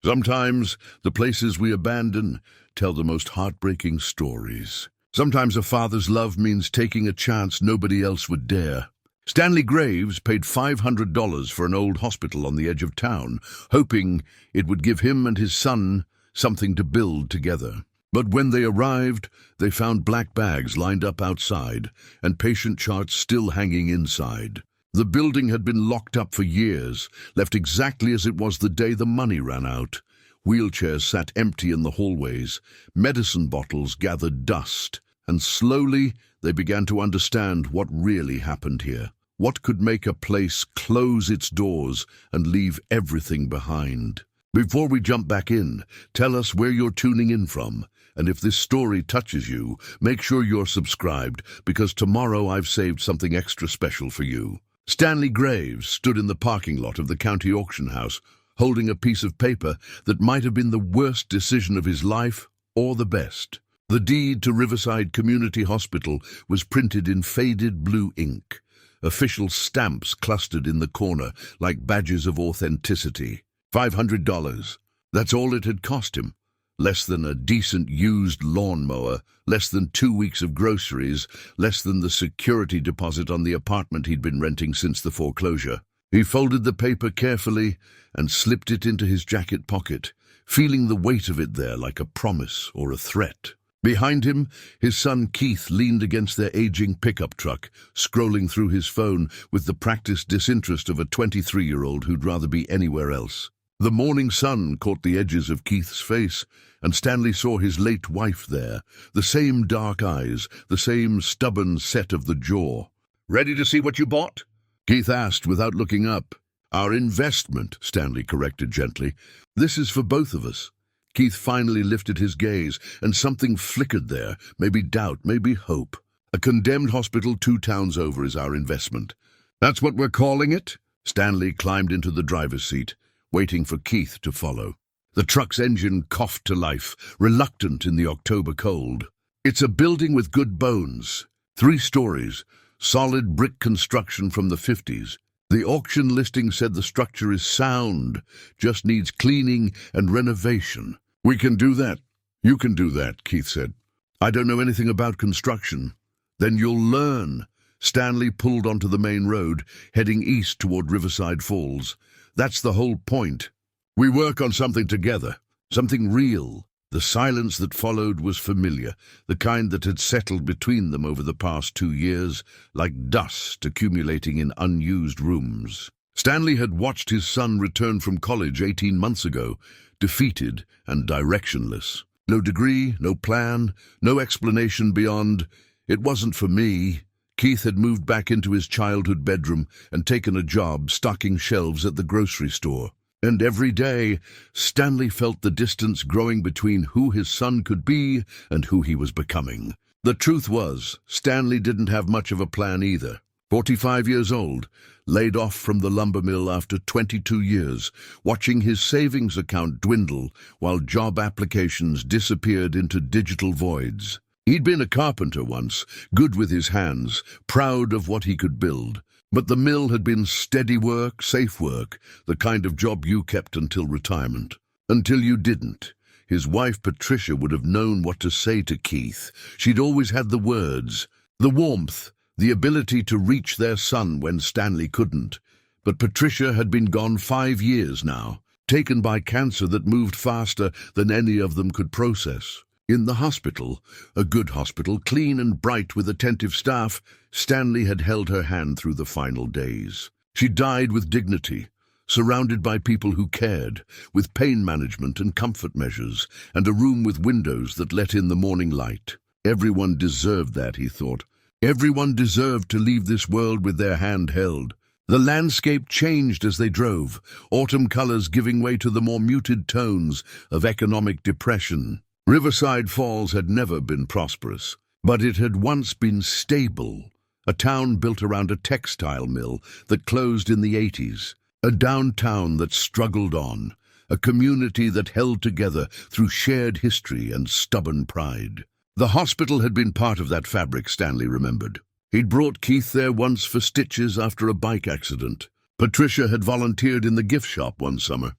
Sometimes the places we abandon tell the most heartbreaking stories. Sometimes a father's love means taking a chance nobody else would dare. Stanley Graves paid $500 for an old hospital on the edge of town, hoping it would give him and his son something to build together. But when they arrived, they found black bags lined up outside and patient charts still hanging inside. The building had been locked up for years, left exactly as it was the day the money ran out. Wheelchairs sat empty in the hallways, medicine bottles gathered dust, and slowly they began to understand what really happened here. What could make a place close its doors and leave everything behind? Before we jump back in, tell us where you're tuning in from. And if this story touches you, make sure you're subscribed, because tomorrow I've saved something extra special for you. Stanley Graves stood in the parking lot of the county auction house, holding a piece of paper that might have been the worst decision of his life or the best. The deed to Riverside Community Hospital was printed in faded blue ink. Official stamps clustered in the corner like badges of authenticity. $500. That's all it had cost him. Less than a decent used lawnmower, less than 2 weeks of groceries, less than the security deposit on the apartment he'd been renting since the foreclosure. He folded the paper carefully and slipped it into his jacket pocket, feeling the weight of it there like a promise or a threat. Behind him, his son Keith leaned against their aging pickup truck, scrolling through his phone with the practiced disinterest of a 23-year-old who'd rather be anywhere else. The morning sun caught the edges of Keith's face, and Stanley saw his late wife there, the same dark eyes, the same stubborn set of the jaw. "Ready to see what you bought?" Keith asked without looking up. "Our investment," Stanley corrected gently. "This is for both of us." Keith finally lifted his gaze, and something flickered there, maybe doubt, maybe hope. "A condemned hospital 2 towns over is our investment." "That's what we're calling it?" Stanley climbed into the driver's seat, waiting for Keith to follow. The truck's engine coughed to life, reluctant in the October cold. "It's a building with good bones. 3 stories, solid brick construction from the 50s. The auction listing said the structure is sound, just needs cleaning and renovation." "We can do that." "You can do that," Keith said. "I don't know anything about construction." "Then you'll learn." Stanley pulled onto the main road, heading east toward Riverside Falls. "That's the whole point. We work on something together, something real." The silence that followed was familiar, the kind that had settled between them over the past 2 years, like dust accumulating in unused rooms. Stanley had watched his son return from college 18 months ago, defeated and directionless. No degree, no plan, no explanation beyond, "It wasn't for me." Keith had moved back into his childhood bedroom and taken a job stocking shelves at the grocery store. And every day, Stanley felt the distance growing between who his son could be and who he was becoming. The truth was, Stanley didn't have much of a plan either. 45 years old, laid off from the lumber mill after 22 years, watching his savings account dwindle while job applications disappeared into digital voids. He'd been a carpenter once, good with his hands, proud of what he could build. But the mill had been steady work, safe work, the kind of job you kept until retirement. Until you didn't. His wife Patricia would have known what to say to Keith. She'd always had the words, the warmth, the ability to reach their son when Stanley couldn't. But Patricia had been gone 5 years now, taken by cancer that moved faster than any of them could process. In the hospital, a good hospital, clean and bright with attentive staff, Stanley had held her hand through the final days. She died with dignity, surrounded by people who cared, with pain management and comfort measures, and a room with windows that let in the morning light. Everyone deserved that, he thought. Everyone deserved to leave this world with their hand held. The landscape changed as they drove, autumn colors giving way to the more muted tones of economic depression. Riverside Falls had never been prosperous, but it had once been stable, a town built around a textile mill that closed in the 80s, a downtown that struggled on, a community that held together through shared history and stubborn pride. The hospital had been part of that fabric, Stanley remembered. He'd brought Keith there once for stitches after a bike accident. Patricia had volunteered in the gift shop one summer.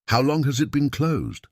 How long has it been closed?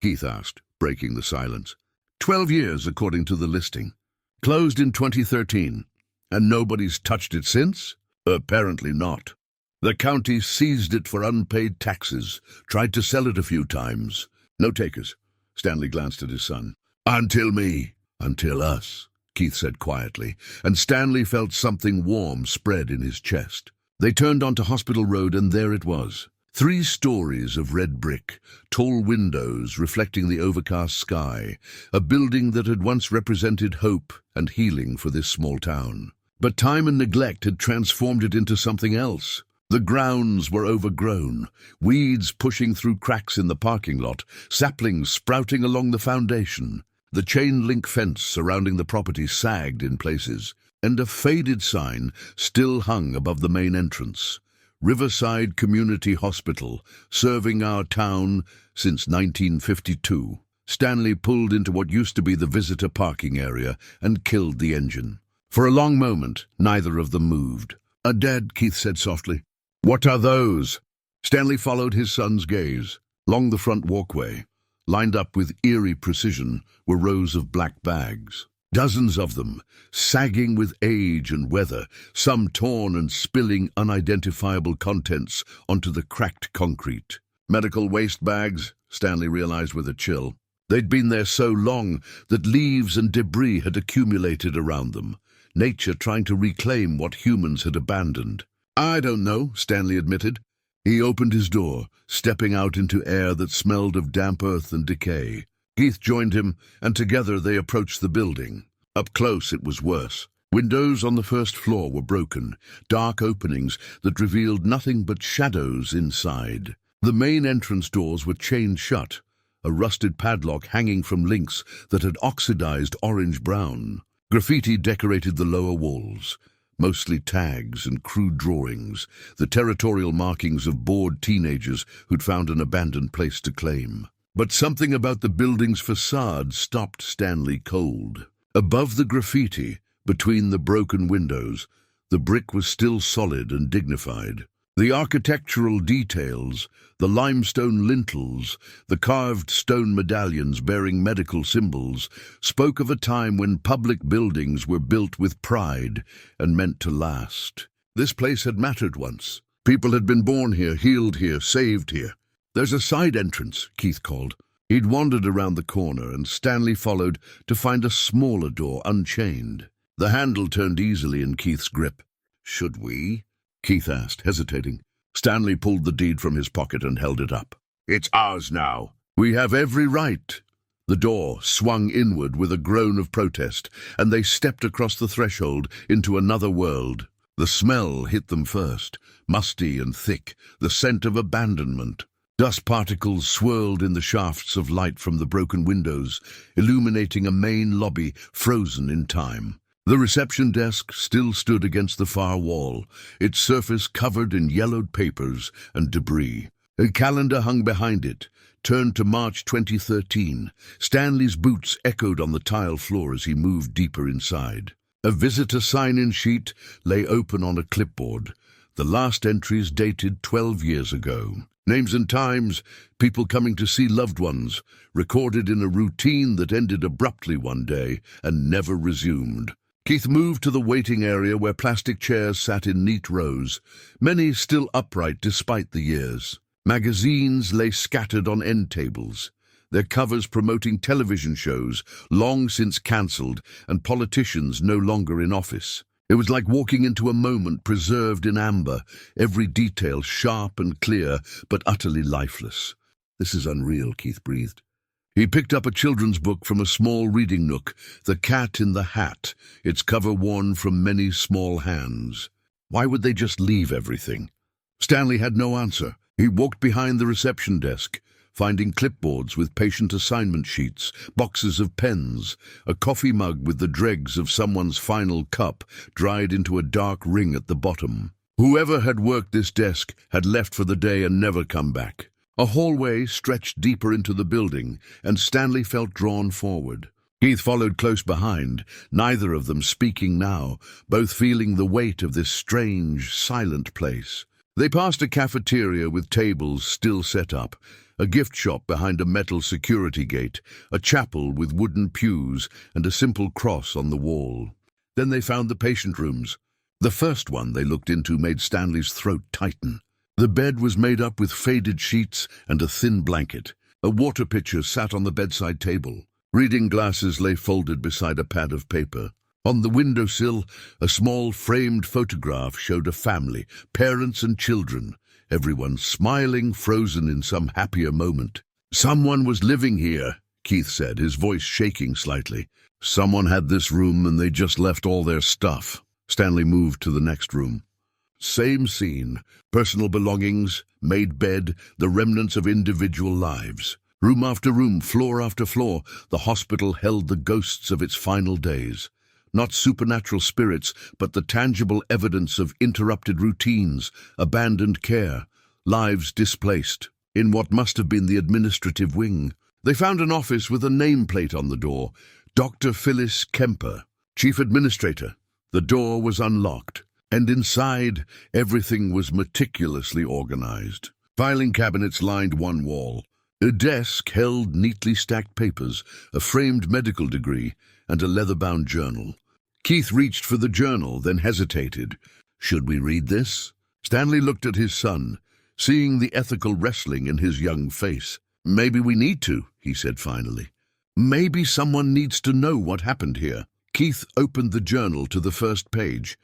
Keith asked, breaking the silence. 12 years, according to the listing. Closed in 2013. And nobody's touched it since? Apparently not. The county seized it for unpaid taxes, tried to sell it a few times. No takers. Stanley glanced at his son. Until me. Until us, Keith said quietly, and Stanley felt something warm spread in his chest. They turned onto Hospital Road, and there it was. 3 stories of red brick, tall windows reflecting the overcast sky, a building that had once represented hope and healing for this small town. But time and neglect had transformed it into something else. The grounds were overgrown, weeds pushing through cracks in the parking lot, saplings sprouting along the foundation. The chain-link fence surrounding the property sagged in places, and a faded sign still hung above the main entrance. Riverside Community Hospital, serving our town since 1952. Stanley pulled into what used to be the visitor parking area and killed the engine. For a long moment, neither of them moved. Dead, Keith said softly. What are those? Stanley followed his son's gaze. Along the front walkway, lined up with eerie precision, were rows of black bags. Dozens of them, sagging with age and weather, some torn and spilling unidentifiable contents onto the cracked concrete. Medical waste bags, Stanley realized with a chill. They'd been there so long that leaves and debris had accumulated around them, nature trying to reclaim what humans had abandoned. I don't know, Stanley admitted. He opened his door, stepping out into air that smelled of damp earth and decay. Keith joined him, and together they approached the building. Up close, it was worse. Windows on the first floor were broken, dark openings that revealed nothing but shadows inside. The main entrance doors were chained shut, a rusted padlock hanging from links that had oxidized orange-brown. Graffiti decorated the lower walls, mostly tags and crude drawings, the territorial markings of bored teenagers who'd found an abandoned place to claim. But something about the building's facade stopped Stanley cold. Above the graffiti, between the broken windows, the brick was still solid and dignified. The architectural details, the limestone lintels, the carved stone medallions bearing medical symbols, spoke of a time when public buildings were built with pride and meant to last. This place had mattered once. People had been born here, healed here, saved here. There's a side entrance, Keith called. He'd wandered around the corner, and Stanley followed to find a smaller door unchained. The handle turned easily in Keith's grip. Should we? Keith asked, hesitating. Stanley pulled the deed from his pocket and held it up. It's ours now. We have every right. The door swung inward with a groan of protest, and they stepped across the threshold into another world. The smell hit them first, musty and thick, the scent of abandonment. Dust particles swirled in the shafts of light from the broken windows, illuminating a main lobby frozen in time. The reception desk still stood against the far wall, its surface covered in yellowed papers and debris. A calendar hung behind it, turned to March 2013. Stanley's boots echoed on the tile floor as he moved deeper inside. A visitor sign-in sheet lay open on a clipboard. The last entries dated 12 years ago. Names and times, people coming to see loved ones, recorded in a routine that ended abruptly one day and never resumed. Keith moved to the waiting area where plastic chairs sat in neat rows, many still upright despite the years. Magazines lay scattered on end tables, their covers promoting television shows long since cancelled and politicians no longer in office. It was like walking into a moment preserved in amber, every detail sharp and clear, but utterly lifeless. This is unreal, Keith breathed. He picked up a children's book from a small reading nook, The Cat in the Hat, its cover worn from many small hands. Why would they just leave everything? Stanley had no answer. He walked behind the reception desk, finding clipboards with patient assignment sheets, boxes of pens, a coffee mug with the dregs of someone's final cup dried into a dark ring at the bottom. Whoever had worked this desk had left for the day and never come back. A hallway stretched deeper into the building, and Stanley felt drawn forward. Keith followed close behind, neither of them speaking now, both feeling the weight of this strange, silent place. They passed a cafeteria with tables still set up, a gift shop behind a metal security gate, a chapel with wooden pews and a simple cross on the wall. Then they found the patient rooms. The first one they looked into made Stanley's throat tighten. The bed was made up with faded sheets and a thin blanket. A water pitcher sat on the bedside table. Reading glasses lay folded beside a pad of paper. On the windowsill, a small framed photograph showed a family, parents and children, everyone smiling, frozen in some happier moment. "Someone was living here," Keith said, his voice shaking slightly. "Someone had this room and they just left all their stuff." Stanley moved to the next room. Same scene, personal belongings, made bed, the remnants of individual lives. Room after room, floor after floor, the hospital held the ghosts of its final days. Not supernatural spirits, but the tangible evidence of interrupted routines, abandoned care, lives displaced. In what must have been the administrative wing, they found an office with a nameplate on the door, Dr. Phyllis Kemper, Chief Administrator. The door was unlocked, and inside, everything was meticulously organized. Filing cabinets lined one wall. A desk held neatly stacked papers, a framed medical degree, and a leather-bound journal. Keith reached for the journal, then hesitated. Should we read this? Stanley looked at his son, seeing the ethical wrestling in his young face. Maybe we need to, he said finally. Maybe someone needs to know what happened here. Keith opened the journal to the first page,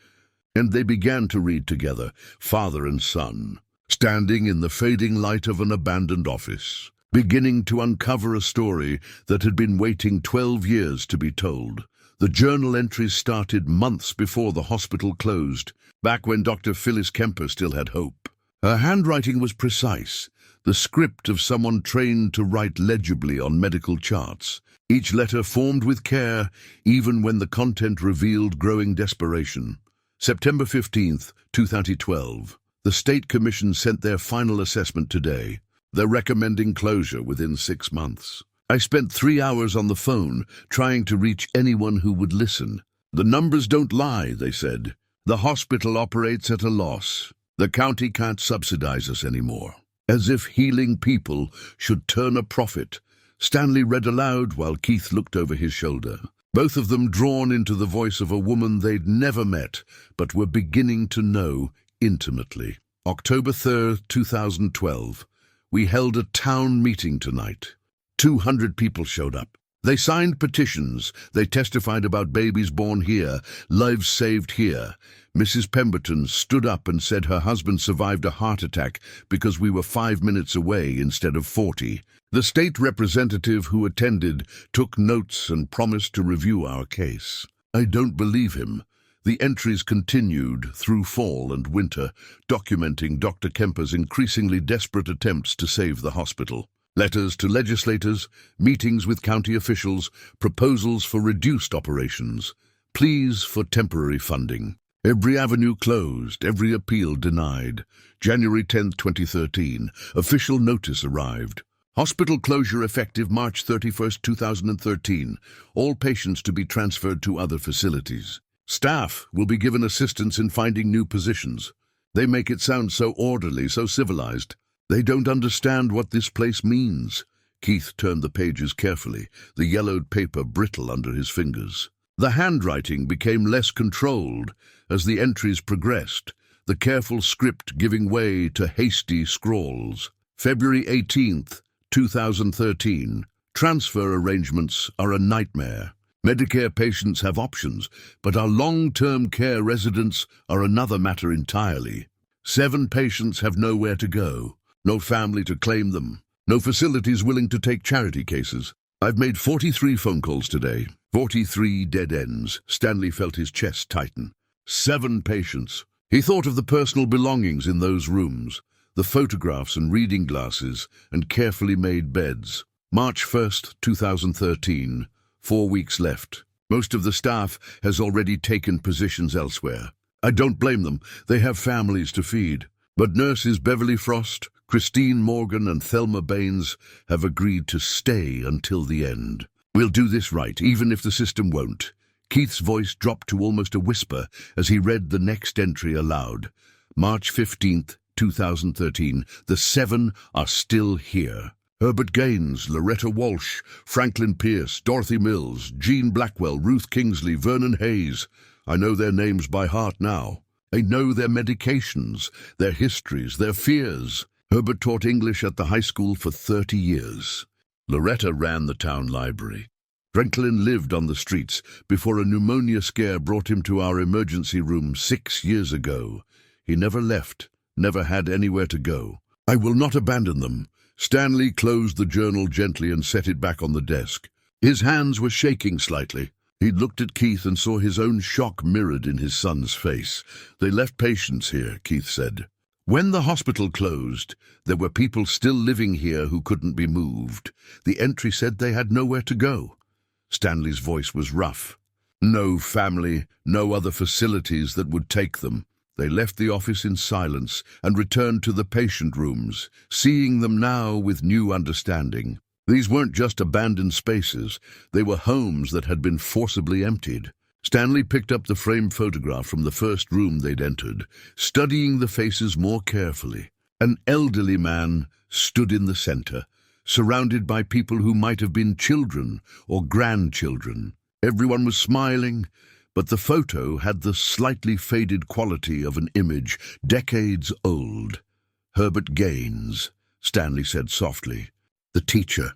and they began to read together, father and son, standing in the fading light of an abandoned office, beginning to uncover a story that had been waiting 12 years to be told. The journal entries started months before the hospital closed, back when Dr. Phyllis Kemper still had hope. Her handwriting was precise, the script of someone trained to write legibly on medical charts. Each letter formed with care, even when the content revealed growing desperation. September 15th, 2012. The State Commission sent their final assessment today. They're recommending closure within 6 months. I spent 3 hours on the phone trying to reach anyone who would listen. The numbers don't lie, they said. The hospital operates at a loss. The county can't subsidize us anymore. As if healing people should turn a profit. Stanley read aloud while Keith looked over his shoulder. Both of them drawn into the voice of a woman they'd never met, but were beginning to know intimately. October 3rd, 2012. We held a town meeting tonight. 200 people showed up. They signed petitions. They testified about babies born here, lives saved here. Mrs. Pemberton stood up and said her husband survived a heart attack because we were 5 minutes away instead of 40. The state representative who attended took notes and promised to review our case. I don't believe him. The entries continued through fall and winter, documenting Dr. Kemper's increasingly desperate attempts to save the hospital. Letters to legislators, meetings with county officials, proposals for reduced operations, pleas for temporary funding. Every avenue closed, every appeal denied. January 10, 2013, official notice arrived. Hospital closure effective March 31, 2013. All patients to be transferred to other facilities. Staff will be given assistance in finding new positions. They make it sound so orderly, so civilized. They don't understand what this place means. Keith turned the pages carefully, the yellowed paper brittle under his fingers. The handwriting became less controlled as the entries progressed, the careful script giving way to hasty scrawls. February 18th, 2013. Transfer arrangements are a nightmare. Medicare patients have options, but our long-term care residents are another matter entirely. 7 patients have nowhere to go. No family to claim them. No facilities willing to take charity cases. I've made 43 phone calls today. 43 dead ends. Stanley felt his chest tighten. 7 patients. He thought of the personal belongings in those rooms, the photographs and reading glasses and carefully made beds. March 1st, 2013. 4 weeks left. Most of the staff has already taken positions elsewhere. I don't blame them. They have families to feed. But nurses Beverly Frost, Christine Morgan and Thelma Baines have agreed to stay until the end. We'll do this right, even if the system won't. Keith's voice dropped to almost a whisper as he read the next entry aloud. March 15th, 2013. The 7 are still here. Herbert Gaines, Loretta Walsh, Franklin Pierce, Dorothy Mills, Jean Blackwell, Ruth Kingsley, Vernon Hayes. I know their names by heart now. I know their medications, their histories, their fears. Herbert taught English at the high school for 30 years. Loretta ran the town library. Franklin lived on the streets before a pneumonia scare brought him to our emergency room 6 years ago. He never left, never had anywhere to go. I will not abandon them. Stanley closed the journal gently and set it back on the desk. His hands were shaking slightly. He looked at Keith and saw his own shock mirrored in his son's face. They left patients here, Keith said. When the hospital closed, there were people still living here who couldn't be moved. The entry said they had nowhere to go. Stanley's voice was rough. No family, no other facilities that would take them. They left the office in silence and returned to the patient rooms, seeing them now with new understanding. These weren't just abandoned spaces, they were homes that had been forcibly emptied. Stanley picked up the framed photograph from the first room they'd entered, studying the faces more carefully. An elderly man stood in the center, surrounded by people who might have been children or grandchildren. Everyone was smiling, but the photo had the slightly faded quality of an image decades old. Herbert Gaines, Stanley said softly. The teacher.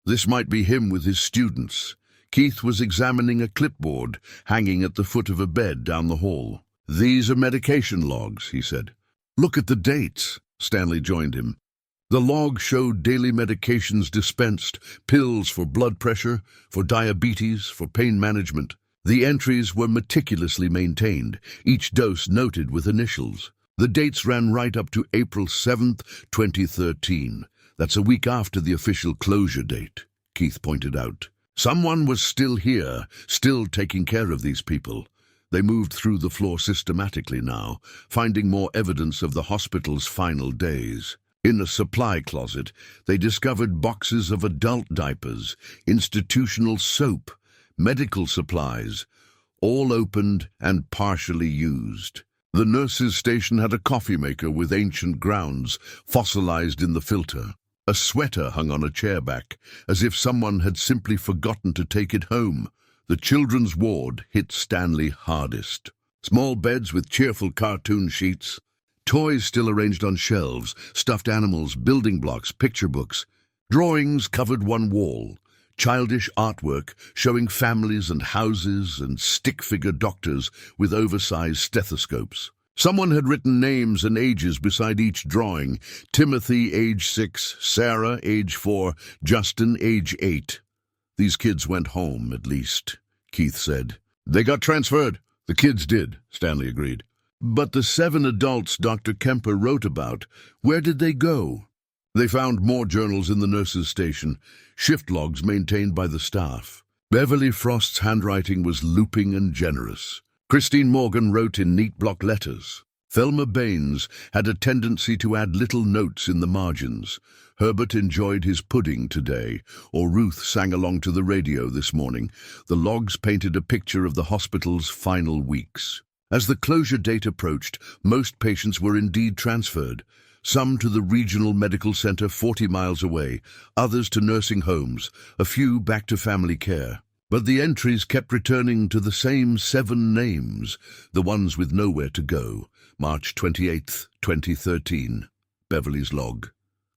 This might be him with his students. Keith was examining a clipboard hanging at the foot of a bed down the hall. These are medication logs, he said. Look at the dates. Stanley joined him. The log showed daily medications dispensed, pills for blood pressure, for diabetes, for pain management. The entries were meticulously maintained, each dose noted with initials. The dates ran right up to April 7th, 2013. That's a week after the official closure date, Keith pointed out. Someone was still here, still taking care of these people. They moved through the floor systematically now, finding more evidence of the hospital's final days. In a supply closet, they discovered boxes of adult diapers, institutional soap, medical supplies, all opened and partially used. The nurse's station had a coffee maker with ancient grounds fossilized in the filter. A sweater hung on a chair back, as if someone had simply forgotten to take it home. The children's ward hit Stanley hardest. Small beds with cheerful cartoon sheets, toys still arranged on shelves, stuffed animals, building blocks, picture books. Drawings covered one wall. Childish artwork showing families and houses and stick-figure doctors with oversized stethoscopes. Someone had written names and ages beside each drawing. Timothy, age 6, Sarah, age 4, Justin, age 8. These kids went home, at least, Keith said. They got transferred. The kids did, Stanley agreed. But the 7 adults Dr. Kemper wrote about, where did they go? They found more journals in the nurse's station, shift logs maintained by the staff. Beverly Frost's handwriting was looping and generous. Christine Morgan wrote in neat block letters. Thelma Baines had a tendency to add little notes in the margins. Herbert enjoyed his pudding today, or Ruth sang along to the radio this morning. The logs painted a picture of the hospital's final weeks. As the closure date approached, most patients were indeed transferred. Some to the regional medical center 40 miles away, others to nursing homes, a few back to family care. But the entries kept returning to the same 7 names, the ones with nowhere to go. March 28th, 2013. Beverly's log.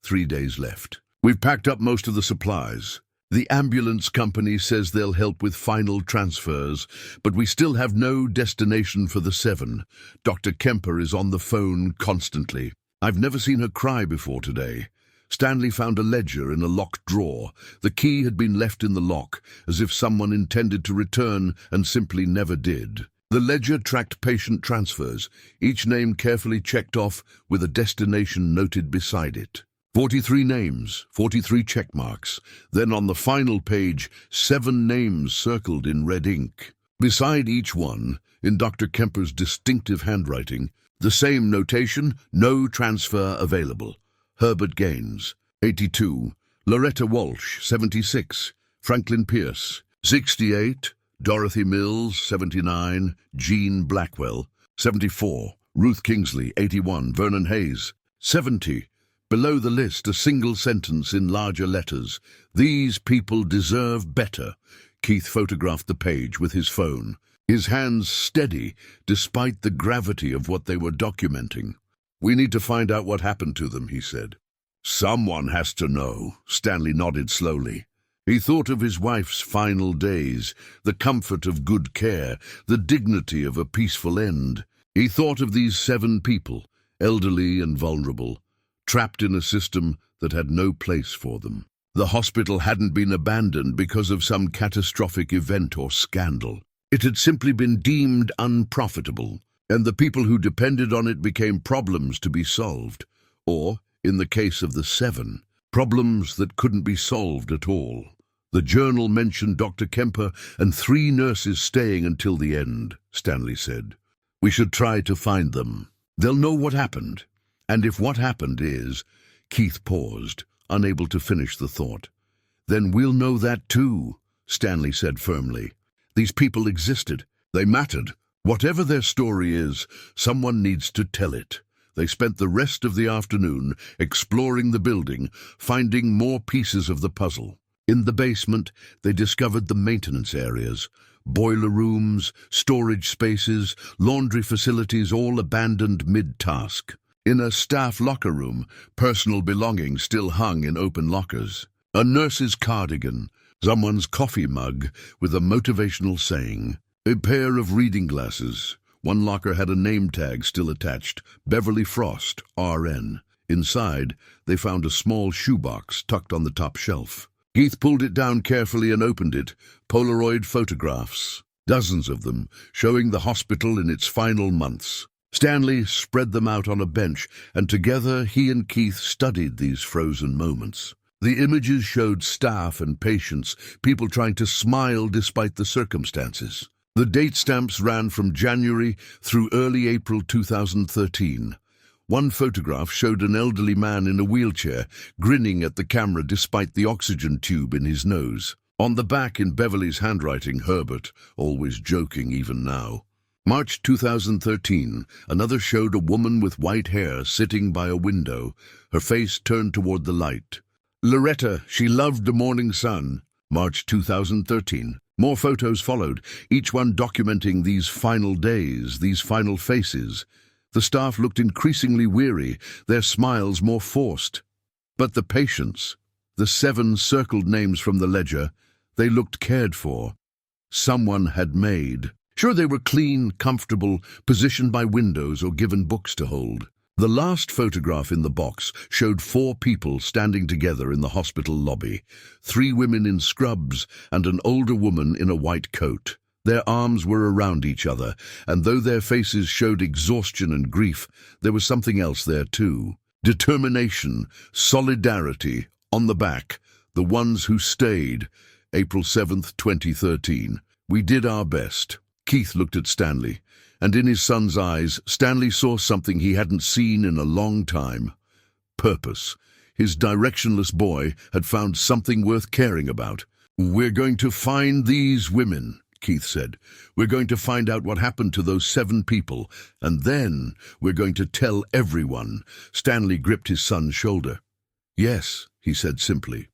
3 days left. We've packed up most of the supplies. The ambulance company says they'll help with final transfers, but we still have no destination for the 7. Dr. Kemper is on the phone constantly. I've never seen her cry before today. Stanley found a ledger in a locked drawer. The key had been left in the lock, as if someone intended to return and simply never did. The ledger tracked patient transfers, each name carefully checked off with a destination noted beside it. 43 names, 43 check marks. Then on the final page, 7 names circled in red ink. Beside each one, in Dr. Kemper's distinctive handwriting, the same notation, no transfer available. Herbert Gaines, 82, Loretta Walsh, 76, Franklin Pierce, 68, Dorothy Mills, 79, Jean Blackwell, 74, Ruth Kingsley, 81, Vernon Hayes, 70, Below the list, a single sentence in larger letters. These people deserve better. Keith photographed the page with his phone, his hands steady despite the gravity of what they were documenting. "We need to find out what happened to them," he said. "Someone has to know." Stanley nodded slowly. He thought of his wife's final days, the comfort of good care, the dignity of a peaceful end. He thought of these 7 people, elderly and vulnerable, trapped in a system that had no place for them. The hospital hadn't been abandoned because of some catastrophic event or scandal. It had simply been deemed unprofitable, and the people who depended on it became problems to be solved. Or, in the case of the 7, problems that couldn't be solved at all. The journal mentioned Dr. Kemper and 3 nurses staying until the end, Stanley said. "We should try to find them. They'll know what happened. And if what happened is—" Keith paused, unable to finish the thought. "Then we'll know that too," Stanley said firmly. "These people existed. They mattered. Whatever their story is, someone needs to tell it." They spent the rest of the afternoon exploring the building, finding more pieces of the puzzle. In the basement, they discovered the maintenance areas, boiler rooms, storage spaces, laundry facilities, all abandoned mid-task. In a staff locker room, personal belongings still hung in open lockers. A nurse's cardigan, someone's coffee mug with a motivational saying, a pair of reading glasses. One locker had a name tag still attached, Beverly Frost, RN. Inside, they found a small shoebox tucked on the top shelf. Keith pulled it down carefully and opened it. Polaroid photographs, dozens of them, showing the hospital in its final months. Stanley spread them out on a bench, and together he and Keith studied these frozen moments. The images showed staff and patients, people trying to smile despite the circumstances. The date stamps ran from January through early April 2013. One photograph showed an elderly man in a wheelchair, grinning at the camera despite the oxygen tube in his nose. On the back, in Beverly's handwriting, Herbert, always joking even now. March 2013, another showed a woman with white hair sitting by a window, her face turned toward the light. Loretta, she loved the morning sun. March 2013. More photos followed, each one documenting these final days, these final faces. The staff looked increasingly weary, their smiles more forced. But the patients, the 7 circled names from the ledger, they looked cared for. Someone had made. Sure, they were clean, comfortable, positioned by windows or given books to hold. The last photograph in the box showed 4 people standing together in the hospital lobby, 3 women in scrubs and an older woman in a white coat. Their arms were around each other, and though their faces showed exhaustion and grief, there was something else there too. Determination, solidarity. On the back, the ones who stayed. April 7th, 2013. We did our best. Keith looked at Stanley, and in his son's eyes, Stanley saw something he hadn't seen in a long time. Purpose. His directionless boy had found something worth caring about. "We're going to find these women," Keith said. "We're going to find out what happened to those 7 people, and then we're going to tell everyone." Stanley gripped his son's shoulder. "Yes," he said simply.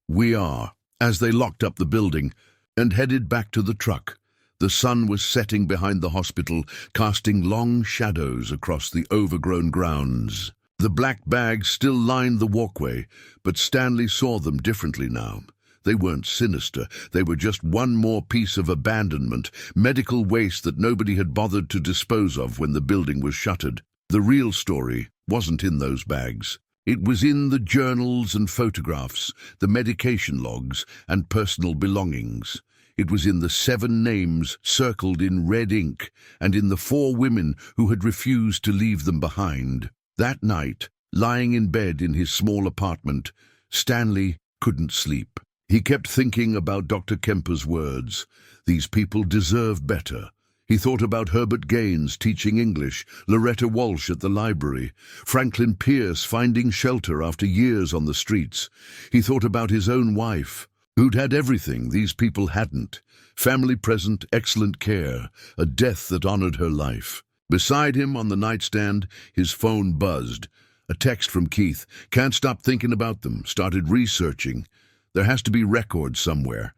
"We are." As they locked up the building and headed back to the truck, the sun was setting behind the hospital, casting long shadows across the overgrown grounds. The black bags still lined the walkway, but Stanley saw them differently now. They weren't sinister. They were just one more piece of abandonment, medical waste that nobody had bothered to dispose of when the building was shuttered. The real story wasn't in those bags. It was in the journals and photographs, the medication logs and personal belongings. It was in the 7 names circled in red ink, and in the 4 women who had refused to leave them behind. That night, lying in bed in his small apartment, Stanley couldn't sleep. He kept thinking about Dr. Kemper's words. These people deserve better. He thought about Herbert Gaines teaching English, Loretta Walsh at the library, Franklin Pierce finding shelter after years on the streets. He thought about his own wife, who'd had everything these people hadn't. Family present, excellent care, a death that honored her life. Beside him on the nightstand, his phone buzzed. A text from Keith. Can't stop thinking about them. Started researching. There has to be records somewhere.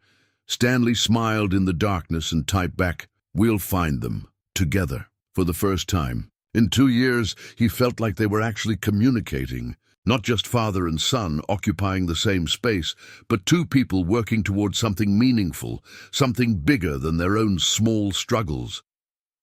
Stanley smiled in the darkness and typed back, "We'll find them. Together." For the first time. In 2 years, he felt like they were actually communicating. Not just father and son occupying the same space, but two people working towards something meaningful, something bigger than their own small struggles.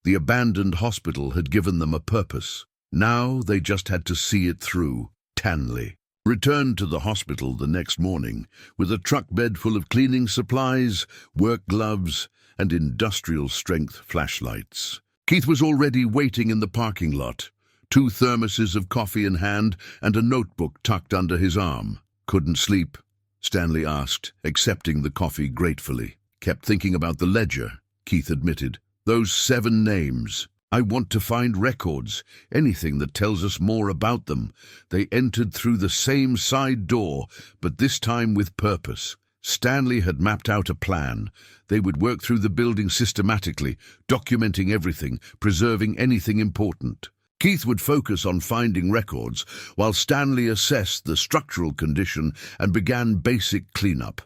The abandoned hospital had given them a purpose. Now they just had to see it through. Stanley returned to the hospital the next morning with a truck bed full of cleaning supplies, work gloves, and industrial-strength flashlights. Keith was already waiting in the parking lot, 2 thermoses of coffee in hand and a notebook tucked under his arm. "Couldn't sleep?" Stanley asked, accepting the coffee gratefully. "Kept thinking about the ledger," Keith admitted. "Those 7 names. I want to find records, anything that tells us more about them. They entered through the same side door, but this time with purpose." Stanley had mapped out a plan. They would work through the building systematically, documenting everything, preserving anything important. Keith would focus on finding records, while Stanley assessed the structural condition and began basic cleanup.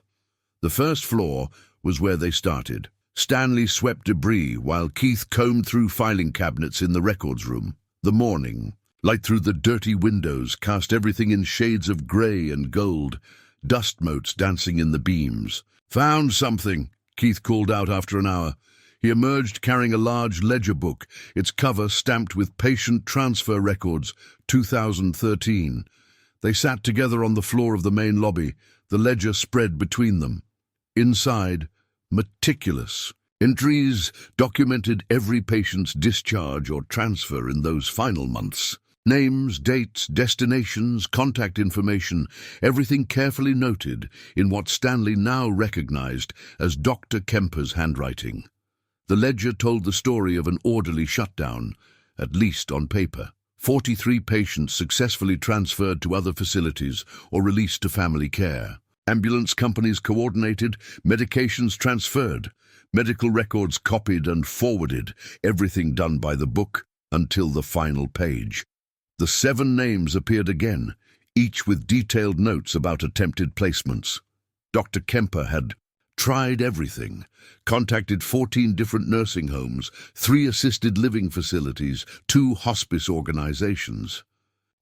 The first floor was where they started. Stanley swept debris while Keith combed through filing cabinets in the records room. The morning, light through the dirty windows, cast everything in shades of grey and gold, dust motes dancing in the beams. "Found something," Keith called out after an hour. He emerged carrying a large ledger book, its cover stamped with patient transfer records, 2013. They sat together on the floor of the main lobby, the ledger spread between them. Inside, meticulous. Entries documented every patient's discharge or transfer in those final months. Names, dates, destinations, contact information, everything carefully noted in what Stanley now recognized as Dr. Kemper's handwriting. The ledger told the story of an orderly shutdown, at least on paper. 43 patients successfully transferred to other facilities or released to family care. Ambulance companies coordinated, medications transferred, medical records copied and forwarded, everything done by the book until the final page. The 7 names appeared again, each with detailed notes about attempted placements. Dr. Kemper had tried everything, contacted 14 different nursing homes, 3 assisted living facilities, 2 hospice organizations.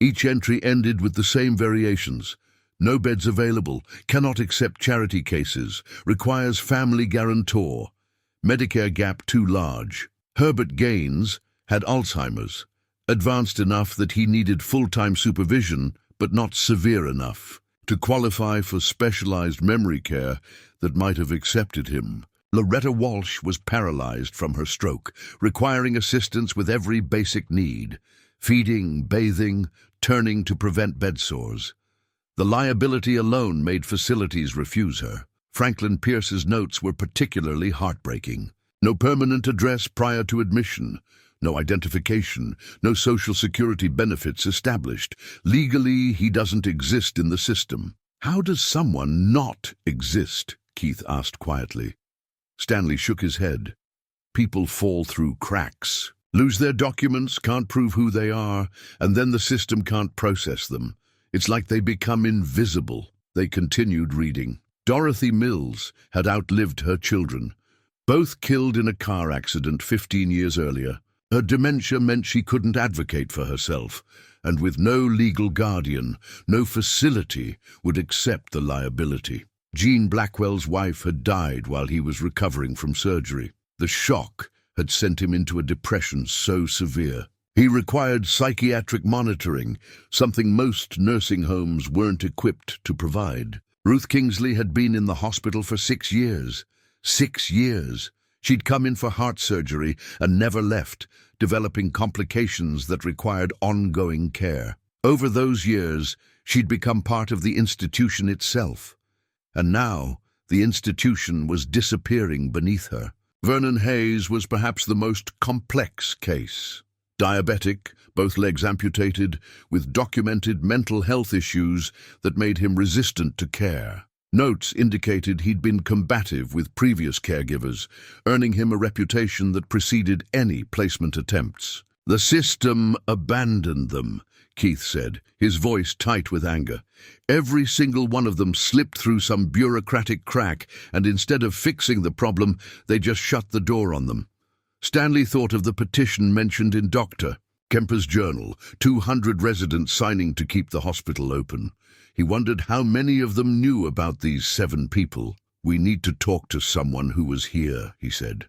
Each entry ended with the same variations. No beds available, cannot accept charity cases, requires family guarantor, Medicare gap too large. Herbert Gaines had Alzheimer's, advanced enough that he needed full-time supervision, but not severe enough to qualify for specialized memory care that might have accepted him. Loretta Walsh was paralyzed from her stroke, requiring assistance with every basic need, feeding, bathing, turning to prevent bed sores. The liability alone made facilities refuse her. Franklin Pierce's notes were particularly heartbreaking. No permanent address prior to admission, no identification, no social security benefits established. Legally, he doesn't exist in the system. "How does someone not exist?" Keith asked quietly. Stanley shook his head. "People fall through cracks, lose their documents, can't prove who they are, and then the system can't process them. It's like they become invisible." They continued reading. Dorothy Mills had outlived her children, both killed in a car accident 15 years earlier. Her dementia meant she couldn't advocate for herself, and with no legal guardian, no facility would accept the liability. Jean Blackwell's wife had died while he was recovering from surgery. The shock had sent him into a depression so severe. He required psychiatric monitoring, something most nursing homes weren't equipped to provide. Ruth Kingsley had been in the hospital for 6 years. 6 years. She'd come in for heart surgery and never left, developing complications that required ongoing care. Over those years, she'd become part of the institution itself. And now, the institution was disappearing beneath her. Vernon Hayes was perhaps the most complex case. Diabetic, both legs amputated, with documented mental health issues that made him resistant to care. Notes indicated he'd been combative with previous caregivers, earning him a reputation that preceded any placement attempts. "The system abandoned them," Keith said, his voice tight with anger. Every single one of them slipped through some bureaucratic crack, and instead of fixing the problem, they just shut the door on them. Stanley thought of the petition mentioned in Dr. Kemper's journal, 200 residents signing to keep the hospital open. He wondered how many of them knew about these 7 people. "We need to talk to someone who was here," he said.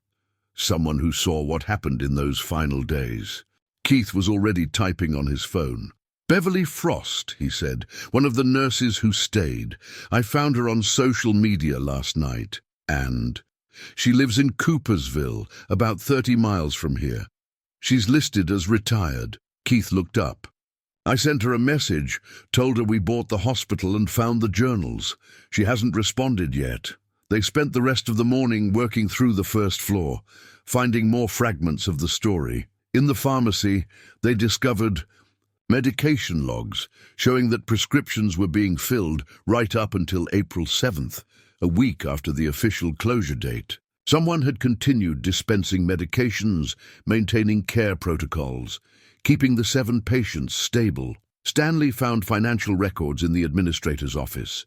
"Someone who saw what happened in those final days." Keith was already typing on his phone. "Beverly Frost," he said, "one of the nurses who stayed. I found her on social media last night. And she lives in Coopersville, about 30 miles from here. She's listed as retired." Keith looked up. "I sent her a message, told her we bought the hospital and found the journals. She hasn't responded yet." They spent the rest of the morning working through the first floor, finding more fragments of the story. In the pharmacy, they discovered medication logs showing that prescriptions were being filled right up until April 7th, a week after the official closure date. Someone had continued dispensing medications, maintaining care protocols, keeping the 7 patients stable. Stanley found financial records in the administrator's office.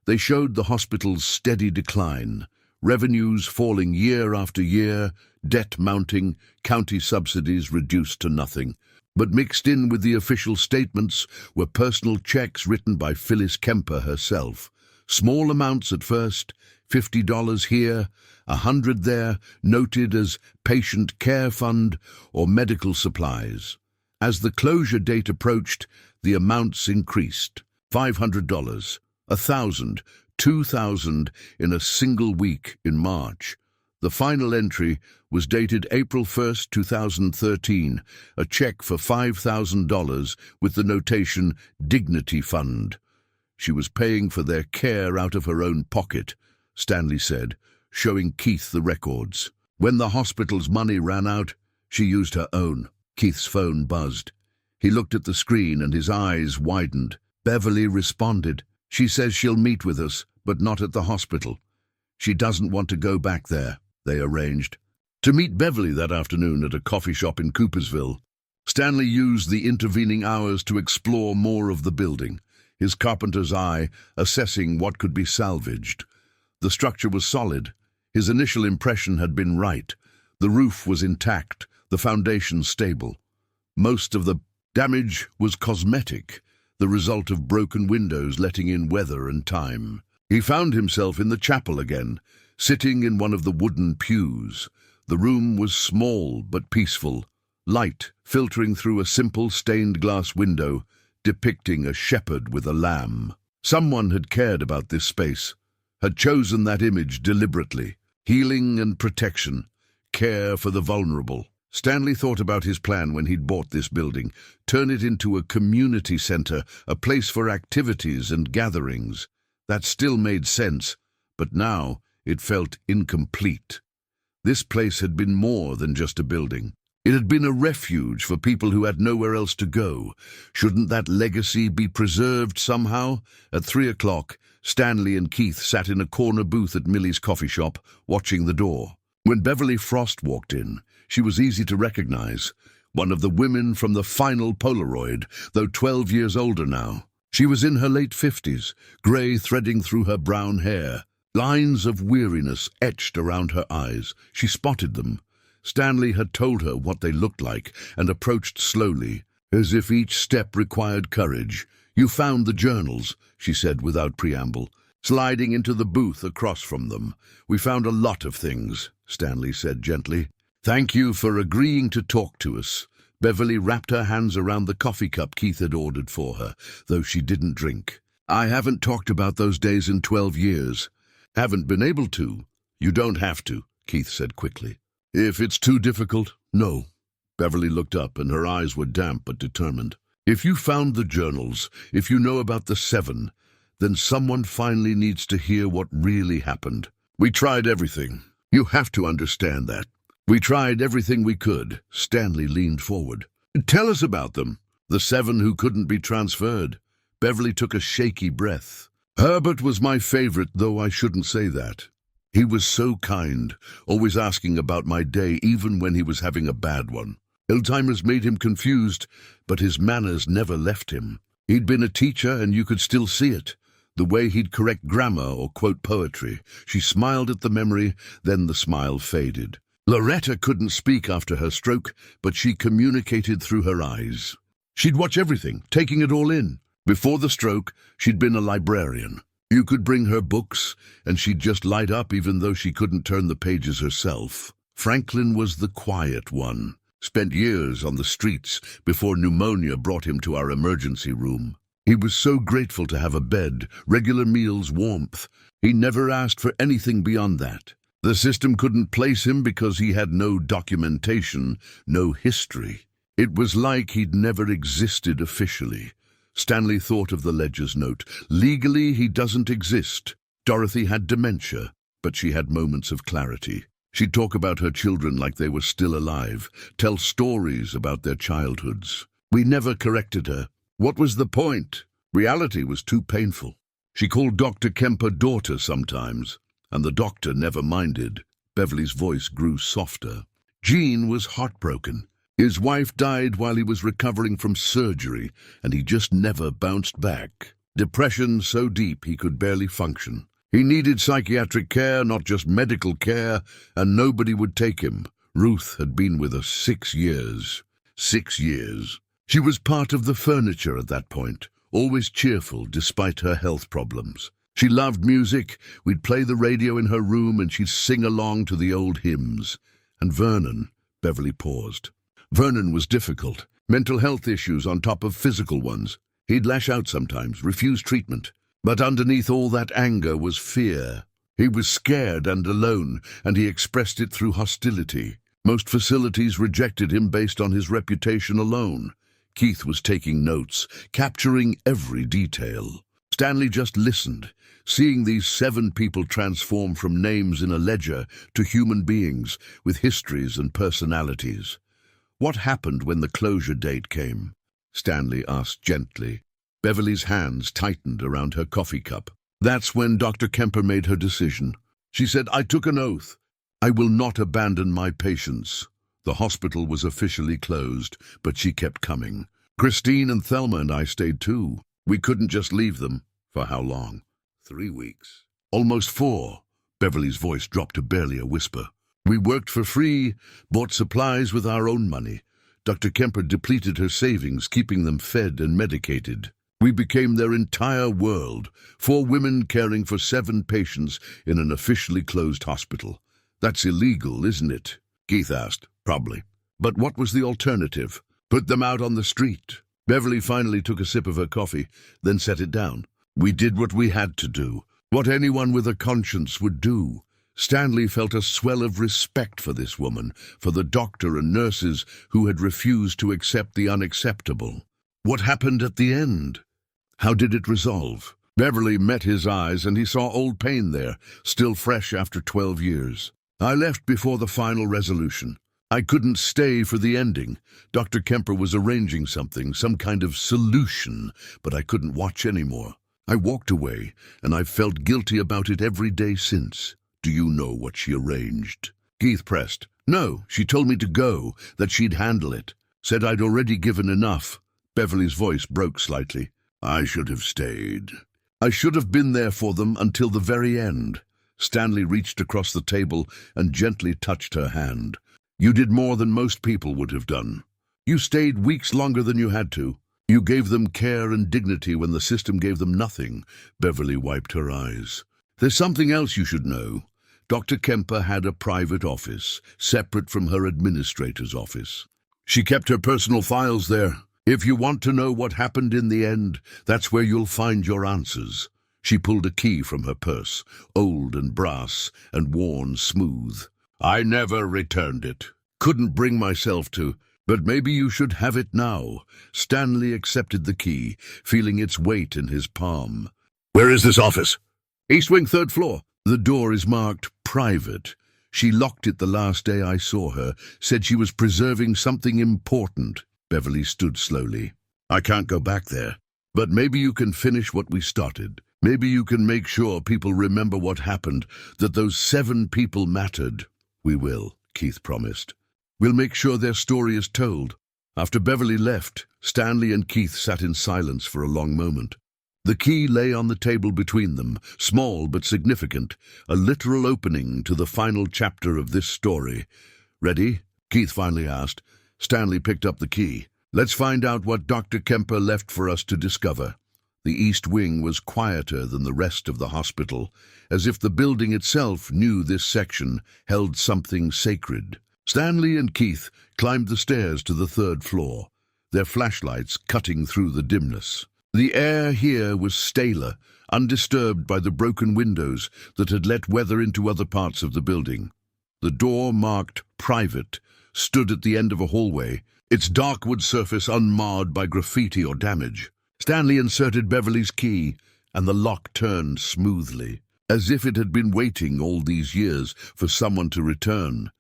They showed the hospital's steady decline, revenues falling year after year, debt mounting, county subsidies reduced to nothing. But mixed in with the official statements were personal checks written by Phyllis Kemper herself. Small amounts at first, $50 here, $100 there, noted as patient care fund or medical supplies. As the closure date approached, the amounts increased. $500, $1,000, $2,000 in a single week in March. The final entry was dated April 1st, 2013, a check for $5,000 with the notation Dignity Fund. She was paying for their care out of her own pocket, Stanley said, showing Keith the records. When the hospital's money ran out, she used her own. Keith's phone buzzed. He looked at the screen and his eyes widened. Beverly responded. "She says she'll meet with us, but not at the hospital. She doesn't want to go back there." They arranged to meet Beverly that afternoon at a coffee shop in Coopersville. Stanley used the intervening hours to explore more of the building, his carpenter's eye assessing what could be salvaged. The structure was solid. His initial impression had been right. The roof was intact, the foundation stable. Most of the damage was cosmetic, the result of broken windows letting in weather and time. He found himself in the chapel again, sitting in one of the wooden pews. The room was small but peaceful, light filtering through a simple stained glass window depicting a shepherd with a lamb. Someone had cared about this space, had chosen that image deliberately. Healing and protection, care for the vulnerable. Stanley thought about his plan when he'd bought this building, turn it into a community center, a place for activities and gatherings. That still made sense, but now it felt incomplete. This place had been more than just a building. It had been a refuge for people who had nowhere else to go. Shouldn't that legacy be preserved somehow? At 3 o'clock, Stanley and Keith sat in a corner booth at Millie's coffee shop, watching the door. When Beverly Frost walked in, she was easy to recognize. One of the women from the final Polaroid, though 12 years older now. She was in her late 50s, grey threading through her brown hair. Lines of weariness etched around her eyes. She spotted them. Stanley had told her what they looked like and approached slowly, as if each step required courage. "You found the journals," she said without preamble, sliding into the booth across from them. "We found a lot of things," Stanley said gently. "Thank you for agreeing to talk to us." Beverly wrapped her hands around the coffee cup Keith had ordered for her, though she didn't drink. "I haven't talked about those days in 12 years. Haven't been able to." "You don't have to," Keith said quickly. "If it's too difficult, no." Beverly looked up and her eyes were damp but determined. "If you found the journals, if you know about the 7, then someone finally needs to hear what really happened. We tried everything. You have to understand that. We tried everything we could." Stanley leaned forward. "Tell us about them." "The 7 who couldn't be transferred." Beverly took a shaky breath. "Herbert was my favorite, though I shouldn't say that. He was so kind, always asking about my day even when he was having a bad one. Alzheimer's made him confused, but his manners never left him. He'd been a teacher, and you could still see it. The way he'd correct grammar or quote poetry. She smiled at the memory, then the smile faded. Loretta couldn't speak after her stroke, but she communicated through her eyes. She'd watch everything, taking it all in. Before the stroke, she'd been a librarian. You could bring her books, and she'd just light up even though she couldn't turn the pages herself. Franklin was the quiet one. Spent years on the streets before pneumonia brought him to our emergency room. He was so grateful to have a bed, regular meals, warmth. He never asked for anything beyond that. The system couldn't place him because he had no documentation, no history. It was like he'd never existed officially. Stanley thought of the ledger's note. Legally, he doesn't exist. Dorothy had dementia, but she had moments of clarity. She'd talk about her children like they were still alive, tell stories about their childhoods. We never corrected her. What was the point? Reality was too painful. She called Dr. Kemper daughter sometimes, and the doctor never minded. Beverly's voice grew softer. Gene was heartbroken. His wife died while he was recovering from surgery, and he just never bounced back. Depression so deep he could barely function. He needed psychiatric care, not just medical care, and nobody would take him. Ruth had been with us 6 years. 6 years. She was part of the furniture at that point, always cheerful despite her health problems. She loved music. We'd play the radio in her room and she'd sing along to the old hymns. And Vernon, Beverly paused. Vernon was difficult. Mental health issues on top of physical ones. He'd lash out sometimes, refuse treatment. But underneath all that anger was fear. He was scared and alone, and he expressed it through hostility. Most facilities rejected him based on his reputation alone. Keith was taking notes, capturing every detail. Stanley just listened, seeing these 7 people transform from names in a ledger to human beings with histories and personalities. What happened when the closure date came? Stanley asked gently. Beverly's hands tightened around her coffee cup. That's when Dr. Kemper made her decision. She said, I took an oath. I will not abandon my patients. The hospital was officially closed, but she kept coming. Christine and Thelma and I stayed too. We couldn't just leave them. For how long? 3 weeks. Almost 4. Beverly's voice dropped to barely a whisper. We worked for free, bought supplies with our own money. Dr. Kemper depleted her savings, keeping them fed and medicated. We became their entire world, 4 women caring for 7 patients in an officially closed hospital. That's illegal, isn't it? Keith asked. Probably. But what was the alternative? Put them out on the street. Beverly finally took a sip of her coffee, then set it down. We did what we had to do, what anyone with a conscience would do. Stanley felt a swell of respect for this woman, for the doctor and nurses who had refused to accept the unacceptable. What happened at the end? How did it resolve? Beverly met his eyes and he saw old pain there, still fresh after 12 years. I left before the final resolution. I couldn't stay for the ending. Dr. Kemper was arranging something, some kind of solution, but I couldn't watch anymore. I walked away, and I've felt guilty about it every day since. Do you know what she arranged? Keith pressed. No, she told me to go, that she'd handle it. Said I'd already given enough. Beverly's voice broke slightly. I should have stayed. I should have been there for them until the very end. Stanley reached across the table and gently touched her hand. You did more than most people would have done. You stayed weeks longer than you had to. You gave them care and dignity when the system gave them nothing. Beverly wiped her eyes. There's something else you should know. Dr. Kemper had a private office, separate from her administrator's office. She kept her personal files there. If you want to know what happened in the end, that's where you'll find your answers. She pulled a key from her purse, old and brass and worn smooth. I never returned it. Couldn't bring myself to, but maybe you should have it now. Stanley accepted the key, feeling its weight in his palm. Where is this office? East Wing, 3rd floor. The door is marked private. She locked it the last day I saw her, said she was preserving something important. Beverly stood slowly. I can't go back there, but maybe you can finish what we started. Maybe you can make sure people remember what happened, that those 7 people mattered. We will, Keith promised. We'll make sure their story is told." After Beverly left, Stanley and Keith sat in silence for a long moment. The key lay on the table between them, small but significant, a literal opening to the final chapter of this story. "Ready?" Keith finally asked. Stanley picked up the key. "Let's find out what Dr. Kemper left for us to discover." The East Wing was quieter than the rest of the hospital, as if the building itself knew this section held something sacred. Stanley and Keith climbed the stairs to the third floor, their flashlights cutting through the dimness. The air here was staler, undisturbed by the broken windows that had let weather into other parts of the building. The door marked "Private" stood at the end of a hallway, its dark wood surface unmarred by graffiti or damage. Stanley inserted Beverly's key, and the lock turned smoothly, as if it had been waiting all these years for someone to return.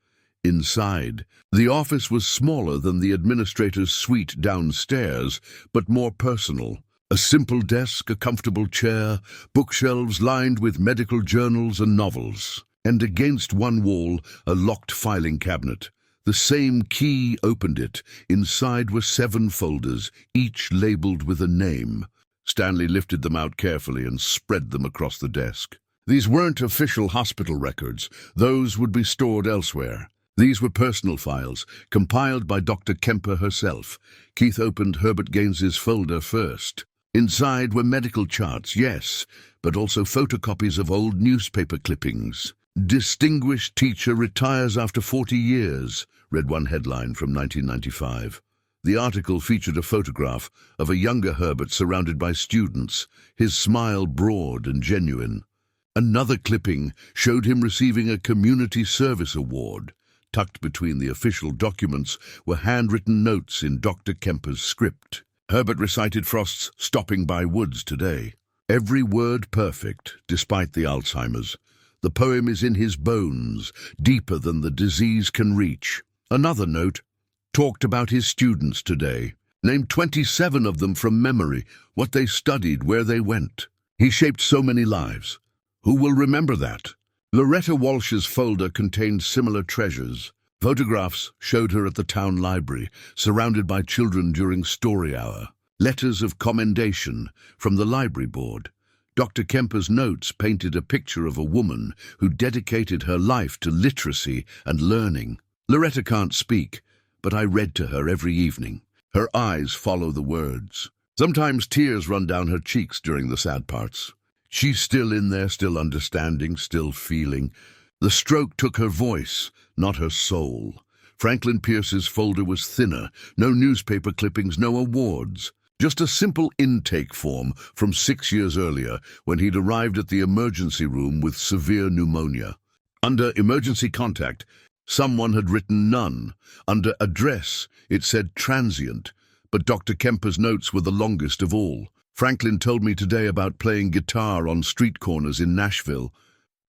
Inside, the office was smaller than the administrator's suite downstairs, but more personal. A simple desk, a comfortable chair, bookshelves lined with medical journals and novels, and against one wall, a locked filing cabinet. The same key opened it. Inside were 7 folders, each labeled with a name. Stanley lifted them out carefully and spread them across the desk. These weren't official hospital records. Those would be stored elsewhere. These were personal files, compiled by Dr. Kemper herself. Keith opened Herbert Gaines's folder first. Inside were medical charts, yes, but also photocopies of old newspaper clippings. "Distinguished teacher retires after 40 years, read one headline from 1995. The article featured a photograph of a younger Herbert surrounded by students, his smile broad and genuine. Another clipping showed him receiving a community service award. Tucked between the official documents were handwritten notes in Dr. Kemper's script. Herbert recited Frost's "Stopping by Woods" today. Every word perfect, despite the Alzheimer's. The poem is in his bones, deeper than the disease can reach. Another note talked about his students today. Named 27 of them from memory, what they studied, where they went. He shaped so many lives. Who will remember that? Loretta Walsh's folder contained similar treasures. Photographs showed her at the town library, surrounded by children during story hour. Letters of commendation from the library board. Dr. Kemper's notes painted a picture of a woman who dedicated her life to literacy and learning. Loretta can't speak, but I read to her every evening. Her eyes follow the words. Sometimes tears run down her cheeks during the sad parts. She's still in there, still understanding, still feeling. The stroke took her voice, not her soul. Franklin Pierce's folder was thinner, no newspaper clippings, no awards. Just a simple intake form from 6 years earlier when he'd arrived at the emergency room with severe pneumonia. Under emergency contact, someone had written none. Under address, it said transient, but Dr. Kemper's notes were the longest of all. Franklin told me today about playing guitar on street corners in Nashville.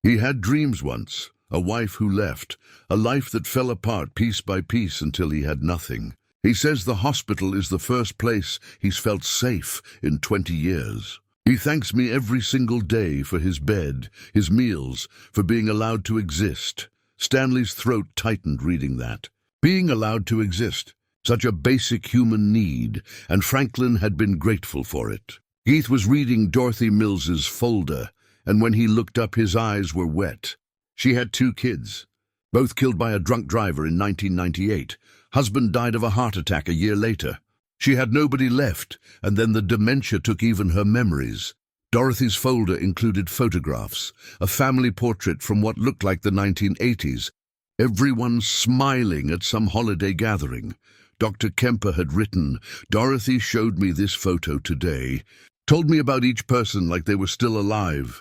He had dreams once, a wife who left, a life that fell apart piece by piece until he had nothing. He says the hospital is the first place he's felt safe in 20 years. He thanks me every single day for his bed, his meals, for being allowed to exist. Stanley's throat tightened reading that. Being allowed to exist. Such a basic human need, and Franklin had been grateful for it. Keith was reading Dorothy Mills's folder, and when he looked up his eyes were wet. She had 2 kids, both killed by a drunk driver in 1998. Husband died of a heart attack a year later. She had nobody left, and then the dementia took even her memories. Dorothy's folder included photographs, a family portrait from what looked like the 1980s, everyone smiling at some holiday gathering. Dr. Kemper had written, "Dorothy showed me this photo today, told me about each person like they were still alive."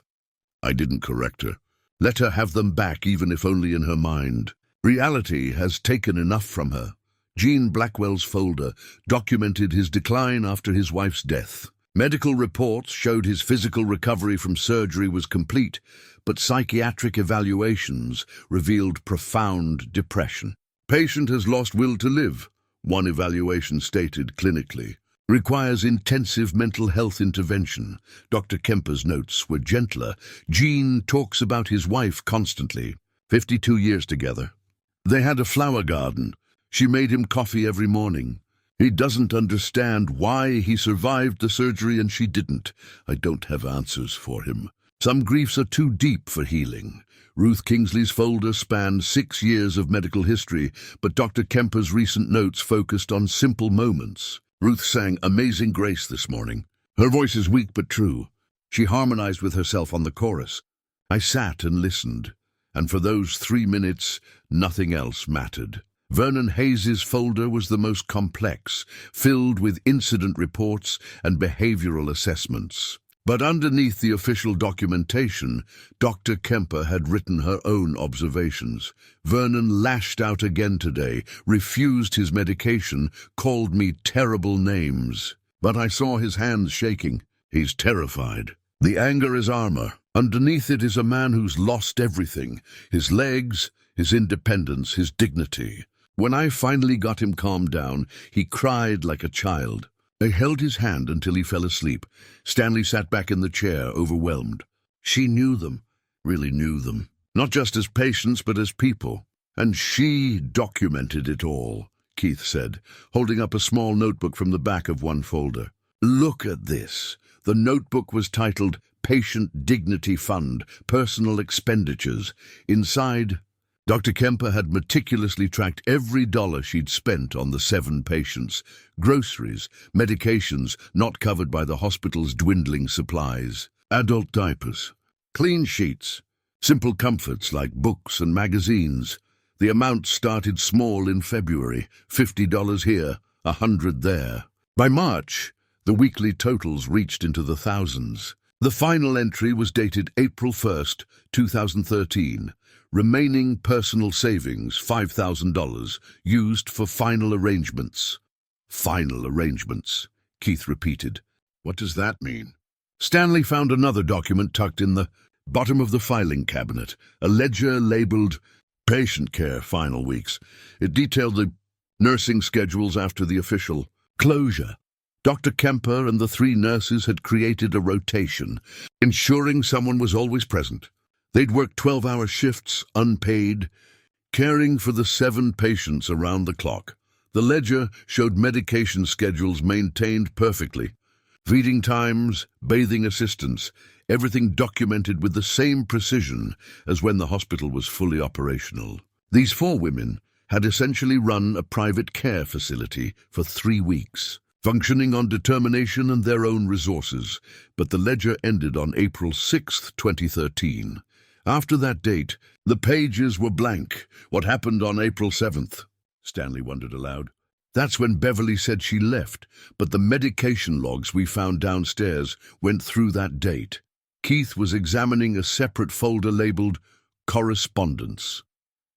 I didn't correct her. Let her have them back, even if only in her mind. Reality has taken enough from her. Gene Blackwell's folder documented his decline after his wife's death. Medical reports showed his physical recovery from surgery was complete, but psychiatric evaluations revealed profound depression. Patient has lost will to live, one evaluation stated clinically. Requires intensive mental health intervention. Dr. Kemper's notes were gentler. Gene talks about his wife constantly. 52 years together. They had a flower garden, She made him coffee every morning. He doesn't understand why he survived the surgery and she didn't. I don't have answers for him. Some griefs are too deep for healing. Ruth Kingsley's folder spanned 6 years of medical history, but Dr. Kemper's recent notes focused on simple moments. Ruth sang Amazing Grace this morning. Her voice is weak but true. She harmonized with herself on the chorus. I sat and listened, and for those 3 minutes, nothing else mattered. Vernon Hayes's folder was the most complex, filled with incident reports and behavioral assessments. But underneath the official documentation, Dr. Kemper had written her own observations. Vernon lashed out again today, refused his medication, called me terrible names. But I saw his hands shaking. He's terrified. The anger is armor. Underneath it is a man who's lost everything. His legs, his independence, his dignity. When I finally got him calmed down, he cried like a child. I held his hand until he fell asleep. Stanley sat back in the chair, overwhelmed. She knew them, really knew them. Not just as patients, but as people. And she documented it all, Keith said, holding up a small notebook from the back of one folder. Look at this. The notebook was titled Patient Dignity Fund, Personal Expenditures. Inside, Dr. Kemper had meticulously tracked every dollar she'd spent on the 7 patients. Groceries, medications not covered by the hospital's dwindling supplies, adult diapers, clean sheets, simple comforts like books and magazines. The amount started small in February, $50 here, $100 there. By March, the weekly totals reached into the thousands. The final entry was dated April 1st, 2013. Remaining personal savings, $5,000, used for final arrangements. Final arrangements, Keith repeated. What does that mean? Stanley found another document tucked in the bottom of the filing cabinet, a ledger labeled Patient Care Final Weeks. It detailed the nursing schedules after the official closure. Dr. Kemper and the 3 nurses had created a rotation, ensuring someone was always present. They'd work 12-hour shifts, unpaid, caring for the 7 patients around the clock. The ledger showed medication schedules maintained perfectly. Feeding times, bathing assistance, everything documented with the same precision as when the hospital was fully operational. These 4 women had essentially run a private care facility for 3 weeks, functioning on determination and their own resources, but the ledger ended on April 6, 2013. After that date, the pages were blank. What happened on April 7th? Stanley wondered aloud. That's when Beverly said she left, but the medication logs we found downstairs went through that date. Keith was examining a separate folder labeled Correspondence.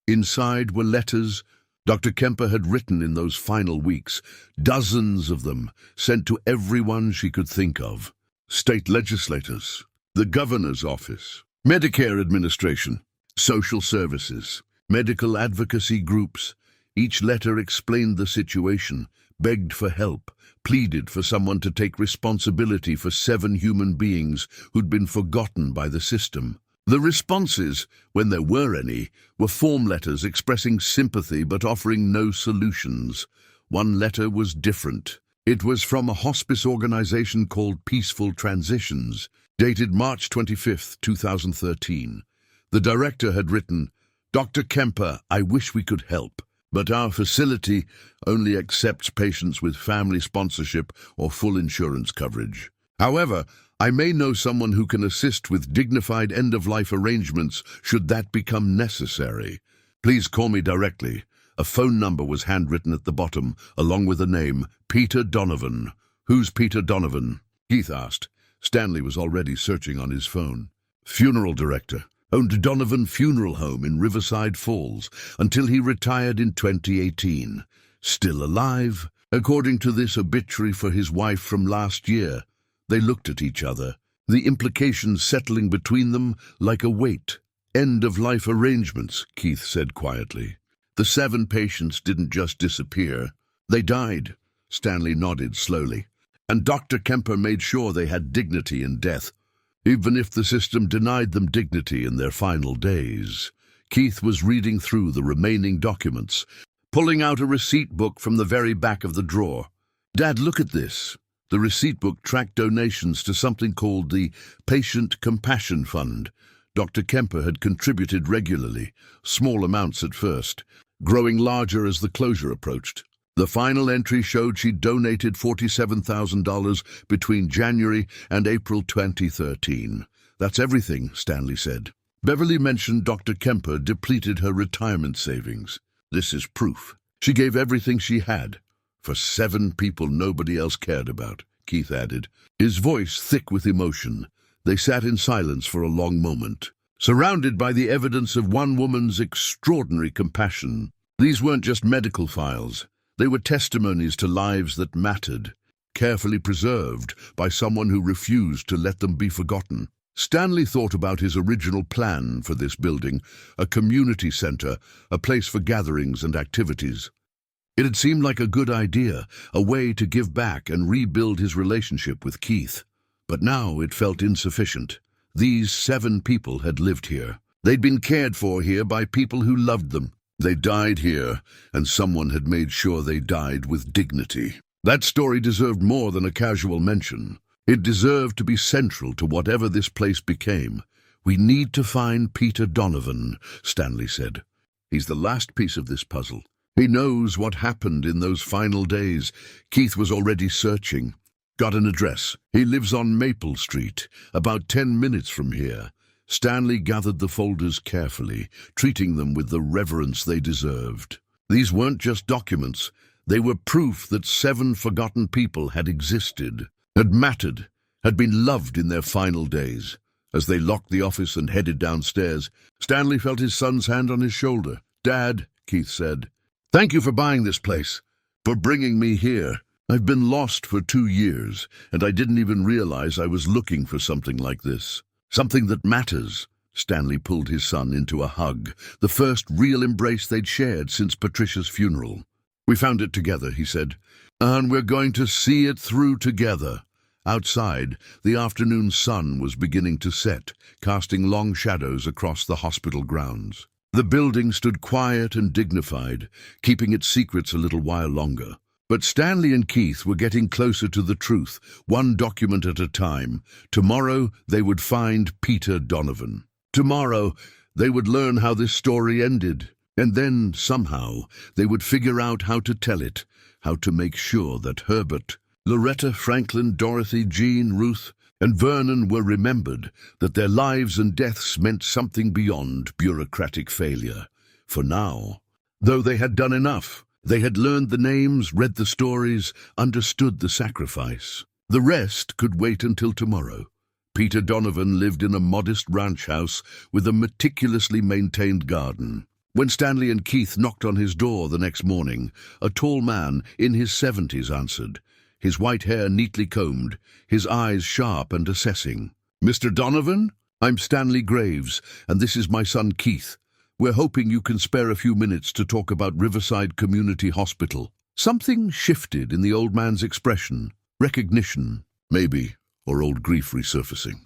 Inside were letters Dr. Kemper had written in those final weeks, dozens of them, sent to everyone she could think of. State legislators, the governor's office, Medicare administration, social services, medical advocacy groups. Each letter explained the situation, begged for help, pleaded for someone to take responsibility for 7 human beings who'd been forgotten by the system. The responses, when there were any, were form letters expressing sympathy but offering no solutions. One letter was different. It was from a hospice organization called Peaceful Transitions, dated March 25, 2013. The director had written, Dr. Kemper, I wish we could help, but our facility only accepts patients with family sponsorship or full insurance coverage. However, I may know someone who can assist with dignified end-of-life arrangements should that become necessary. Please call me directly. A phone number was handwritten at the bottom, along with a name, Peter Donovan. Who's Peter Donovan? Keith asked. Stanley was already searching on his phone. Funeral director. Owned Donovan Funeral Home in Riverside Falls until he retired in 2018. Still alive, according to this obituary for his wife from last year. They looked at each other, the implications settling between them like a weight. End-of-life arrangements, Keith said quietly. The 7 patients didn't just disappear. They died. Stanley nodded slowly. And Dr. Kemper made sure they had dignity in death, even if the system denied them dignity in their final days. Keith was reading through the remaining documents, pulling out a receipt book from the very back of the drawer. "Dad, look at this." The receipt book tracked donations to something called the Patient Compassion Fund. Dr. Kemper had contributed regularly, small amounts at first, growing larger as the closure approached. The final entry showed she'd donated $47,000 between January and April 2013. "That's everything," Stanley said. Beverly mentioned Dr. Kemper depleted her retirement savings. "This is proof. She gave everything she had. For 7 people nobody else cared about," Keith added, his voice thick with emotion. They sat in silence for a long moment, surrounded by the evidence of one woman's extraordinary compassion. These weren't just medical files. They were testimonies to lives that mattered, carefully preserved by someone who refused to let them be forgotten. Stanley thought about his original plan for this building, a community center, a place for gatherings and activities. It had seemed like a good idea, a way to give back and rebuild his relationship with Keith. But now it felt insufficient. These 7 people had lived here. They'd been cared for here by people who loved them. They died here, and someone had made sure they died with dignity. That story deserved more than a casual mention. It deserved to be central to whatever this place became. "We need to find Peter Donovan," Stanley said. "He's the last piece of this puzzle. He knows what happened in those final days." Keith was already searching. "Got an address. He lives on Maple Street, about 10 minutes from here." Stanley gathered the folders carefully, treating them with the reverence they deserved. These weren't just documents. They were proof that 7 forgotten people had existed, had mattered, had been loved in their final days. As they locked the office and headed downstairs, Stanley felt his son's hand on his shoulder. "Dad," Keith said, "thank you for buying this place, for bringing me here. I've been lost for 2 years, and I didn't even realize I was looking for something like this. Something that matters." Stanley pulled his son into a hug, the first real embrace they'd shared since Patricia's funeral. "We found it together," he said, "and we're going to see it through together." Outside, the afternoon sun was beginning to set, casting long shadows across the hospital grounds. The building stood quiet and dignified, keeping its secrets a little while longer. But Stanley and Keith were getting closer to the truth, one document at a time. Tomorrow they would find Peter Donovan. Tomorrow they would learn how this story ended. And then, somehow, they would figure out how to tell it, how to make sure that Herbert, Loretta, Franklin, Dorothy, Jean, Ruth, and Vernon were remembered, that their lives and deaths meant something beyond bureaucratic failure. For now, though they had done enough, they had learned the names, read the stories, understood the sacrifice. The rest could wait until tomorrow. Peter Donovan lived in a modest ranch house with a meticulously maintained garden. When Stanley and Keith knocked on his door the next morning, a tall man in his 70s answered, his white hair neatly combed, his eyes sharp and assessing. "Mr. Donovan? I'm Stanley Graves, and this is my son Keith. We're hoping you can spare a few minutes to talk about Riverside Community Hospital." Something shifted in the old man's expression. Recognition, maybe, or old grief resurfacing.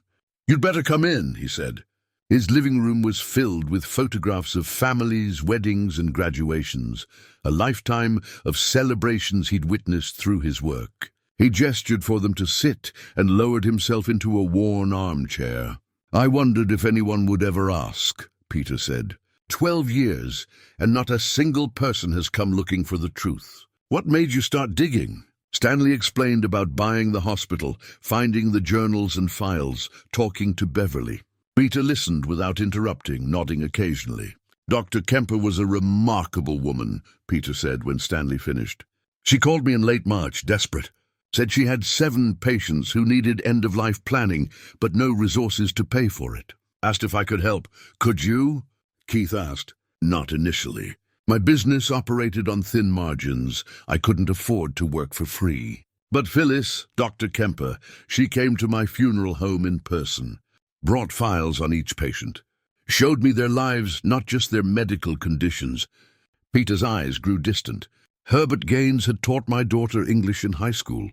"You'd better come in," he said. His living room was filled with photographs of families, weddings, and graduations, a lifetime of celebrations he'd witnessed through his work. He gestured for them to sit and lowered himself into a worn armchair. "I wondered if anyone would ever ask," Peter said. 12 years, and not a single person has come looking for the truth. What made you start digging?" Stanley explained about buying the hospital, finding the journals and files, talking to Beverly. Peter listened without interrupting, nodding occasionally. "Dr. Kemper was a remarkable woman," Peter said when Stanley finished. "She called me in late March, desperate. Said she had 7 patients who needed end-of-life planning, but no resources to pay for it. Asked if I could help. Could you?" Keith asked. "Not initially. My business operated on thin margins. I couldn't afford to work for free. But Phyllis, Dr. Kemper, she came to my funeral home in person, brought files on each patient, showed me their lives, not just their medical conditions." Peter's eyes grew distant. "Herbert Gaines had taught my daughter English in high school.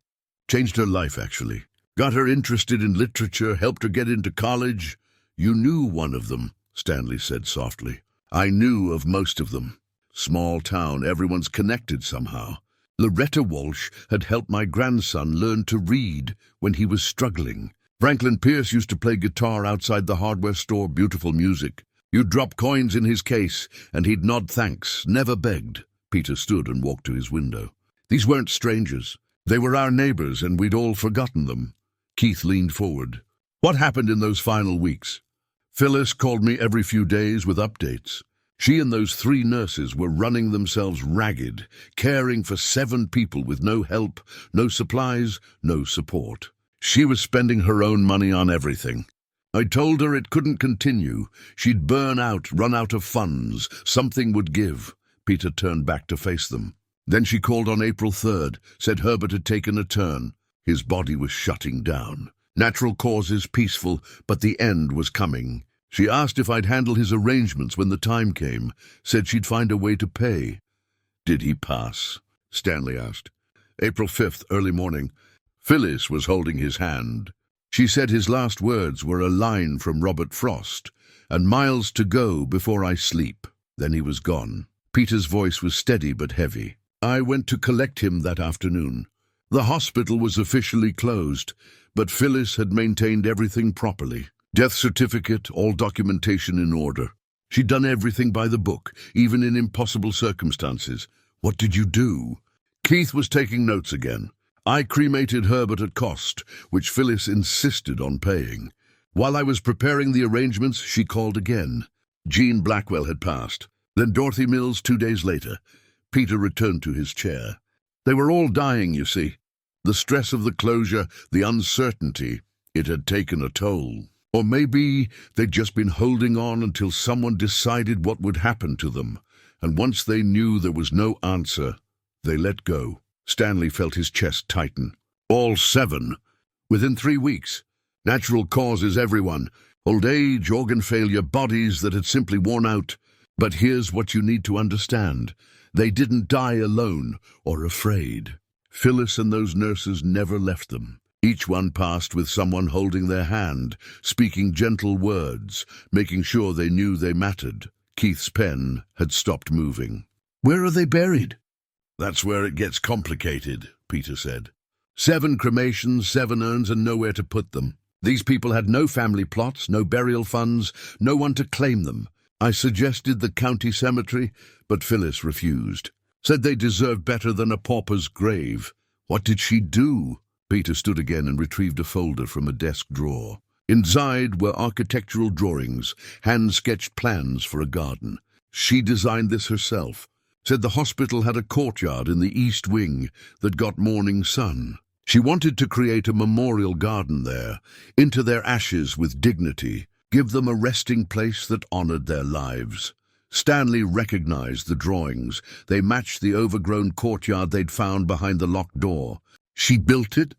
Changed her life, actually. Got her interested in literature, helped her get into college." "You knew one of them," Stanley said softly. "I knew of most of them. Small town, everyone's connected somehow. Loretta Walsh had helped my grandson learn to read when he was struggling. Franklin Pierce used to play guitar outside the hardware store, beautiful music. You'd drop coins in his case, and he'd nod thanks, never begged. Peter stood and walked to his window. These weren't strangers. They were our neighbors, and we'd all forgotten them. Keith leaned forward. What happened in those final weeks? Phyllis called me every few days with updates. She and those 3 nurses were running themselves ragged, caring for 7 people with no help, no supplies, no support. She was spending her own money on everything. I told her it couldn't continue. She'd burn out, run out of funds. Something would give. Peter turned back to face them. Then she called on April 3rd, said Herbert had taken a turn. His body was shutting down. Natural causes, peaceful, but the end was coming. She asked if I'd handle his arrangements when the time came, said she'd find a way to pay. Did he pass? Stanley asked. April 5th, early morning. Phyllis was holding his hand. She said his last words were a line from Robert Frost, and miles to go before I sleep. Then he was gone. Peter's voice was steady but heavy. I went to collect him that afternoon. The hospital was officially closed, but Phyllis had maintained everything properly. Death certificate, all documentation in order. She'd done everything by the book, even in impossible circumstances. What did you do? Keith was taking notes again. I cremated Herbert at cost, which Phyllis insisted on paying. While I was preparing the arrangements, she called again. Jean Blackwell had passed. Then Dorothy Mills 2 days later. Peter returned to his chair. They were all dying, you see. The stress of the closure, the uncertainty, it had taken a toll. Or maybe they'd just been holding on until someone decided what would happen to them. And once they knew there was no answer, they let go. Stanley felt his chest tighten. All 7. Within 3 weeks. Natural causes, everyone. Old age, organ failure, bodies that had simply worn out. But here's what you need to understand. They didn't die alone or afraid. Phyllis and those nurses never left them. Each one passed with someone holding their hand, speaking gentle words, making sure they knew they mattered. Keith's pen had stopped moving. Where are they buried? That's where it gets complicated, Peter said. 7 cremations, 7 urns, and nowhere to put them. These people had no family plots, no burial funds, no one to claim them. I suggested the county cemetery, but Phyllis refused. Said they deserved better than a pauper's grave. What did she do? Peter stood again and retrieved a folder from a desk drawer. Inside were architectural drawings, hand-sketched plans for a garden. She designed this herself. Said the hospital had a courtyard in the east wing that got morning sun. She wanted to create a memorial garden there, into their ashes with dignity, give them a resting place that honored their lives. Stanley recognized the drawings. They matched the overgrown courtyard they'd found behind the locked door. She built it?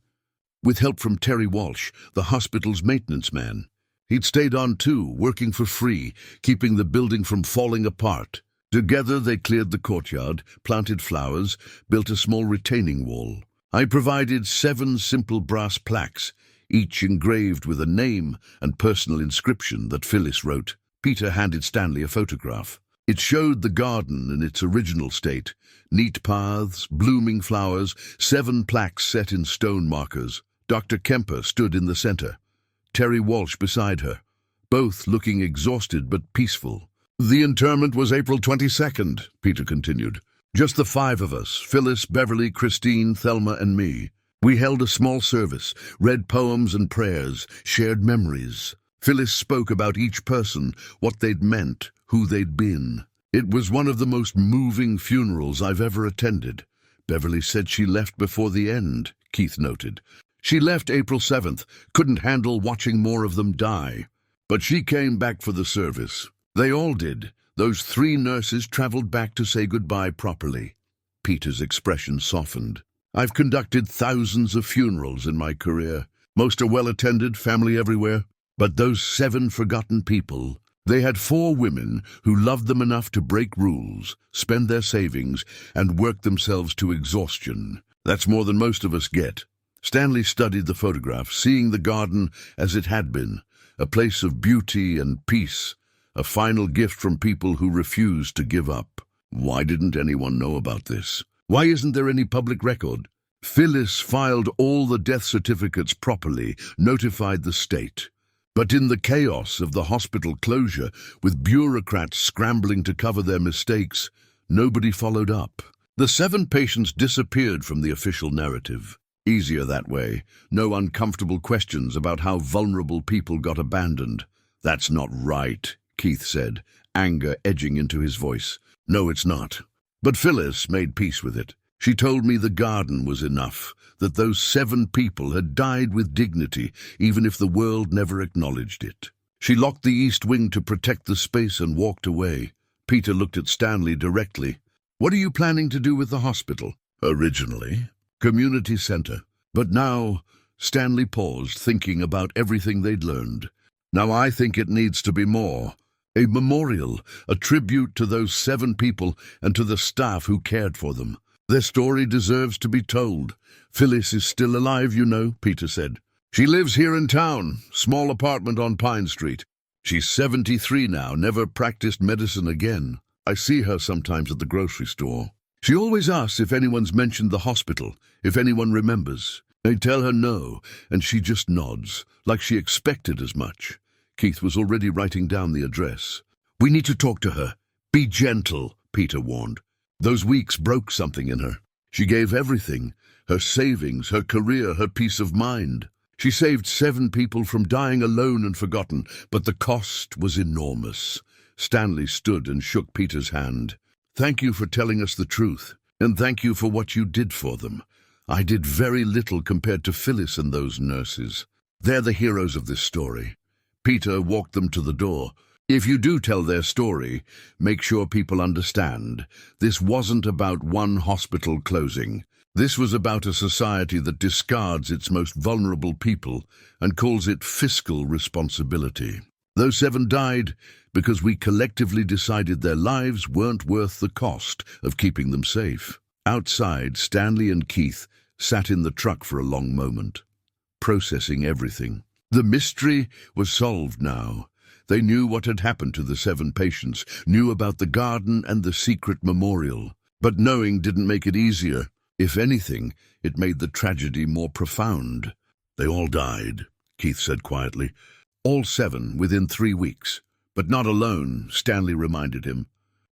With help from Terry Walsh, the hospital's maintenance man. He'd stayed on too, working for free, keeping the building from falling apart. Together they cleared the courtyard, planted flowers, built a small retaining wall. I provided 7 simple brass plaques, each engraved with a name and personal inscription that Phyllis wrote. Peter handed Stanley a photograph. It showed the garden in its original state. Neat paths, blooming flowers, 7 plaques set in stone markers. Dr. Kemper stood in the center, Terry Walsh beside her, both looking exhausted but peaceful. The interment was April 22nd, Peter continued. Just the 5 of us, Phyllis, Beverly, Christine, Thelma, and me. We held a small service, read poems and prayers, shared memories. Phyllis spoke about each person, what they'd meant, who they'd been. It was one of the most moving funerals I've ever attended. Beverly said she left before the end, Keith noted. She left April 7th, couldn't handle watching more of them die. But she came back for the service. They all did. Those 3 nurses traveled back to say goodbye properly. Peter's expression softened. I've conducted thousands of funerals in my career. Most are well-attended, family everywhere. But those 7 forgotten people, they had 4 women who loved them enough to break rules, spend their savings, and work themselves to exhaustion. That's more than most of us get. Stanley studied the photograph, seeing the garden as it had been, a place of beauty and peace, a final gift from people who refused to give up. Why didn't anyone know about this? Why isn't there any public record? Phyllis filed all the death certificates properly, notified the state. But in the chaos of the hospital closure, with bureaucrats scrambling to cover their mistakes, nobody followed up. The 7 patients disappeared from the official narrative. Easier that way. No uncomfortable questions about how vulnerable people got abandoned. That's not right, Keith said, anger edging into his voice. No, it's not. But Phyllis made peace with it. She told me the garden was enough, that those 7 people had died with dignity, even if the world never acknowledged it. She locked the East Wing to protect the space and walked away. Peter looked at Stanley directly. What are you planning to do with the hospital? Originally, community center. But now, Stanley paused, thinking about everything they'd learned. Now I think it needs to be more. A memorial, a tribute to those 7 people and to the staff who cared for them. Their story deserves to be told. Phyllis is still alive, you know, Peter said. She lives here in town, small apartment on Pine Street. She's 73 now, never practiced medicine again. I see her sometimes at the grocery store. She always asks if anyone's mentioned the hospital, if anyone remembers. I tell her no, and she just nods, like she expected as much. Keith was already writing down the address. We need to talk to her. Be gentle, Peter warned. Those weeks broke something in her. She gave everything, her savings, her career, her peace of mind. She saved 7 people from dying alone and forgotten, but the cost was enormous. Stanley stood and shook Peter's hand. Thank you for telling us the truth, and thank you for what you did for them. I did very little compared to Phyllis and those nurses. They're the heroes of this story. Peter walked them to the door. If you do tell their story, make sure people understand. This wasn't about one hospital closing. This was about a society that discards its most vulnerable people and calls it fiscal responsibility. Those 7 died because we collectively decided their lives weren't worth the cost of keeping them safe. Outside, Stanley and Keith sat in the truck for a long moment, processing everything. The mystery was solved now. They knew what had happened to the 7 patients, knew about the garden and the secret memorial. But knowing didn't make it easier. If anything, it made the tragedy more profound. They all died, Keith said quietly. All 7 within 3 weeks. But not alone, Stanley reminded him.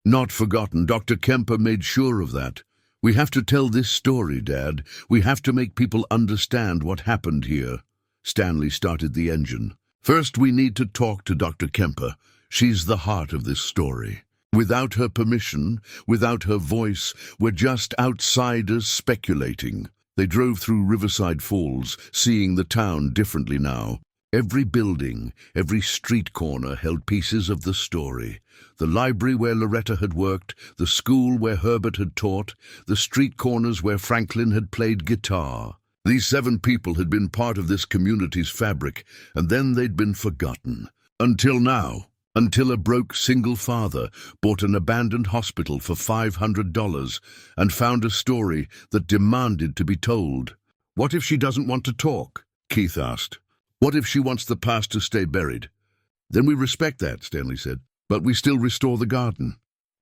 Not forgotten. Dr. Kemper made sure of that. We have to tell this story, Dad. We have to make people understand what happened here. Stanley started the engine. First, we need to talk to Dr. Kemper. She's the heart of this story. Without her permission, without her voice, we're just outsiders speculating. They drove through Riverside Falls, seeing the town differently now. Every building, every street corner held pieces of the story. The library where Loretta had worked, the school where Herbert had taught, the street corners where Franklin had played guitar. These 7 people had been part of this community's fabric, and then they'd been forgotten. Until now, until a broke single father bought an abandoned hospital for $500 and found a story that demanded to be told. What if she doesn't want to talk? Keith asked. What if she wants the past to stay buried? Then we respect that, Stanley said, but we still restore the garden.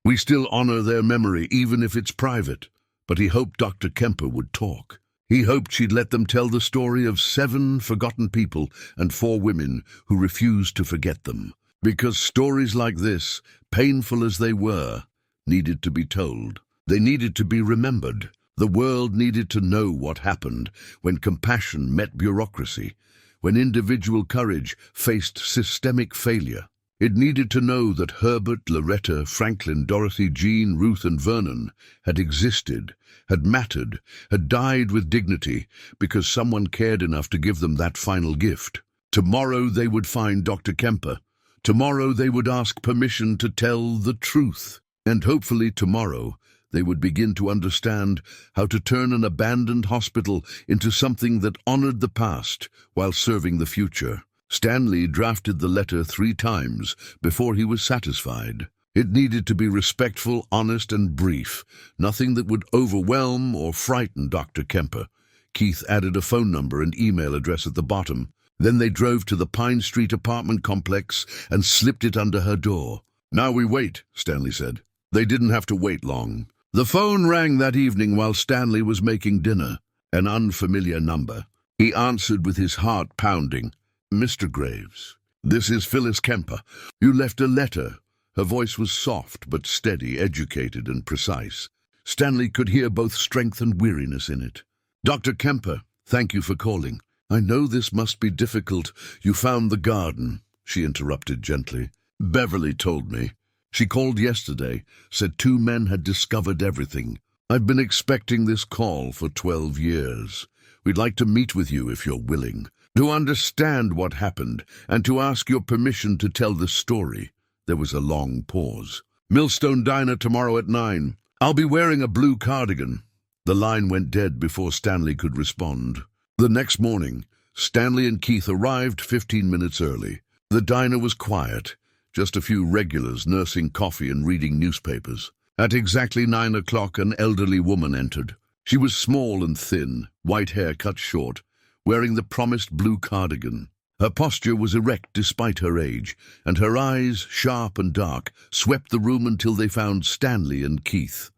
We still honor their memory, even if it's private. But he hoped Dr. Kemper would talk. He hoped she'd let them tell the story of 7 forgotten people and 4 women who refused to forget them. Because stories like this, painful as they were, needed to be told. They needed to be remembered. The world needed to know what happened when compassion met bureaucracy, when individual courage faced systemic failure. It needed to know that Herbert, Loretta, Franklin, Dorothy, Jean, Ruth, and Vernon had existed, had mattered, had died with dignity because someone cared enough to give them that final gift. Tomorrow they would find Dr. Kemper. Tomorrow they would ask permission to tell the truth. And hopefully tomorrow they would begin to understand how to turn an abandoned hospital into something that honored the past while serving the future. Stanley drafted the letter 3 times before he was satisfied. It needed to be respectful, honest, and brief, nothing that would overwhelm or frighten Dr. Kemper. Keith added a phone number and email address at the bottom. Then they drove to the Pine Street apartment complex and slipped it under her door. Now we wait, Stanley said. They didn't have to wait long. The phone rang that evening while Stanley was making dinner, an unfamiliar number. He answered with his heart pounding. "Mr. Graves, this is Phyllis Kemper. You left a letter." Her voice was soft but steady, educated and precise. Stanley could hear both strength and weariness in it. "Dr. Kemper, thank you for calling. I know this must be difficult. You found the garden," she interrupted gently. "Beverly told me. She called yesterday, said 2 men had discovered everything. I've been expecting this call for 12 years. We'd like to meet with you if you're willing, to understand what happened and to ask your permission to tell the story." There was a long pause. "Millstone Diner tomorrow at 9. I'll be wearing a blue cardigan." The line went dead before Stanley could respond. The next morning, Stanley and Keith arrived 15 minutes early. The diner was quiet, just a few regulars nursing coffee and reading newspapers. At exactly 9 o'clock, an elderly woman entered. She was small and thin, white hair cut short, wearing the promised blue cardigan. Her posture was erect despite her age, and her eyes, sharp and dark, swept the room until they found Stanley and Keith.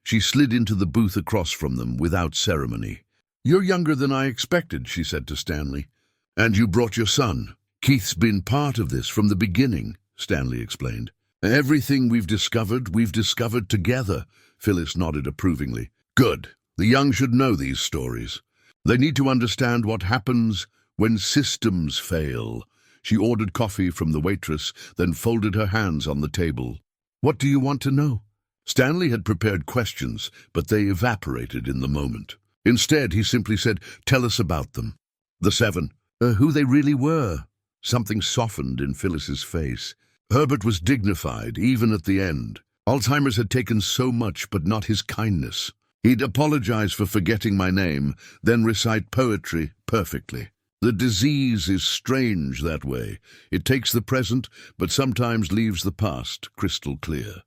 She slid into the booth across from them without ceremony. "You're younger than I expected," she said to Stanley. "And you brought your son. Keith's been part of this from the beginning," Stanley explained. "Everything we've discovered together," Phyllis nodded approvingly. "Good. The young should know these stories. They need to understand what happens when systems fail." She ordered coffee from the waitress, then folded her hands on the table. "What do you want to know?" Stanley had prepared questions, but they evaporated in the moment. Instead, he simply said, "Tell us about them." "The 7. Who they really were." Something softened in Phyllis's face. Herbert was dignified, even at the end. Alzheimer's had taken so much, but not his kindness. He'd apologize for forgetting my name, then recite poetry perfectly. The disease is strange that way. It takes the present, but sometimes leaves the past crystal clear.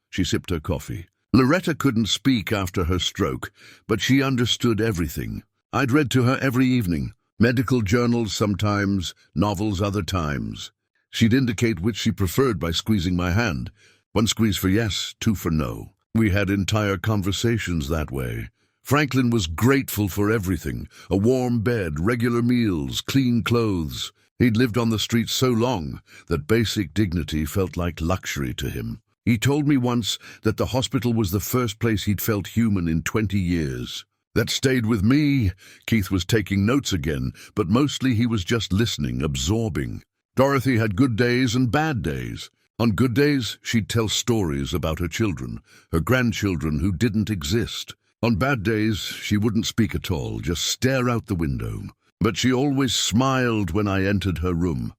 She sipped her coffee. Loretta couldn't speak after her stroke, but she understood everything. I'd read to her every evening. Medical journals sometimes, novels other times. She'd indicate which she preferred by squeezing my hand. 1 squeeze for yes, 2 for no. We had entire conversations that way. Franklin was grateful for everything. A warm bed, regular meals, clean clothes. He'd lived on the streets so long that basic dignity felt like luxury to him. He told me once that the hospital was the first place he'd felt human in 20 years. That stayed with me. Keith was taking notes again, but mostly he was just listening, absorbing. Dorothy had good days and bad days. On good days, she'd tell stories about her children, her grandchildren who didn't exist. On bad days, she wouldn't speak at all, just stare out the window. But she always smiled when I entered her room.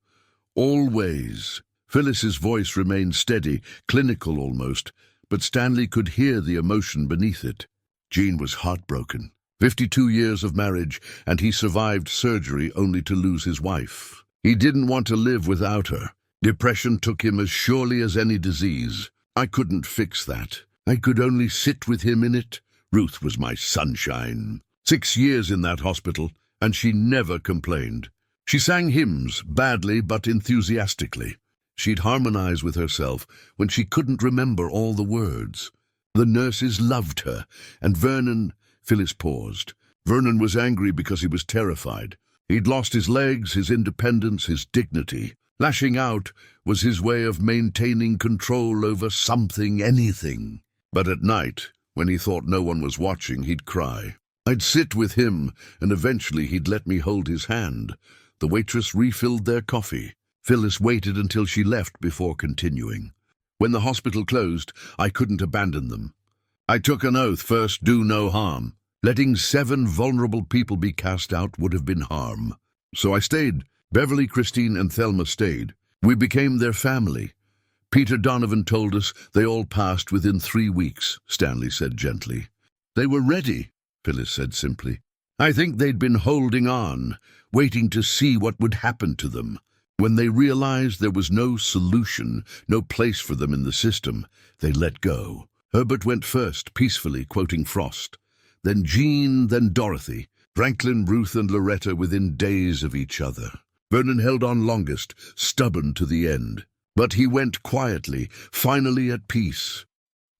Always. Phyllis's voice remained steady, clinical almost, but Stanley could hear the emotion beneath it. Jean was heartbroken. 52 years of marriage, and he survived surgery only to lose his wife. He didn't want to live without her. Depression took him as surely as any disease. I couldn't fix that. I could only sit with him in it. Ruth was my sunshine. 6 years in that hospital, and she never complained. She sang hymns, badly but enthusiastically. She'd harmonize with herself when she couldn't remember all the words. The nurses loved her, and Vernon— Phyllis paused. Vernon was angry because he was terrified. He'd lost his legs, his independence, his dignity. Lashing out was his way of maintaining control over something, anything. But at night, when he thought no one was watching, he'd cry. I'd sit with him, and eventually he'd let me hold his hand. The waitress refilled their coffee. Phyllis waited until she left before continuing. When the hospital closed, I couldn't abandon them. I took an oath, first do no harm. Letting 7 vulnerable people be cast out would have been harm. So I stayed. Beverly, Christine, and Thelma stayed. We became their family. Peter Donovan told us they all passed within 3 weeks, Stanley said gently. They were ready, Phyllis said simply. I think they'd been holding on, waiting to see what would happen to them. When they realized there was no solution, no place for them in the system, they let go. Herbert went first, peacefully, quoting Frost. Then Jean, then Dorothy. Franklin, Ruth, and Loretta within days of each other. Vernon held on longest, stubborn to the end. But he went quietly, finally at peace.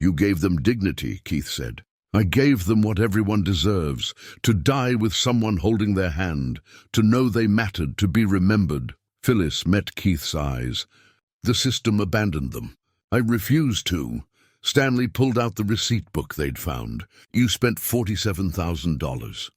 You gave them dignity, Keith said. I gave them what everyone deserves, to die with someone holding their hand, to know they mattered, to be remembered. Phyllis met Keith's eyes. The system abandoned them. I refused to. Stanley pulled out the receipt book they'd found. You spent $47,000.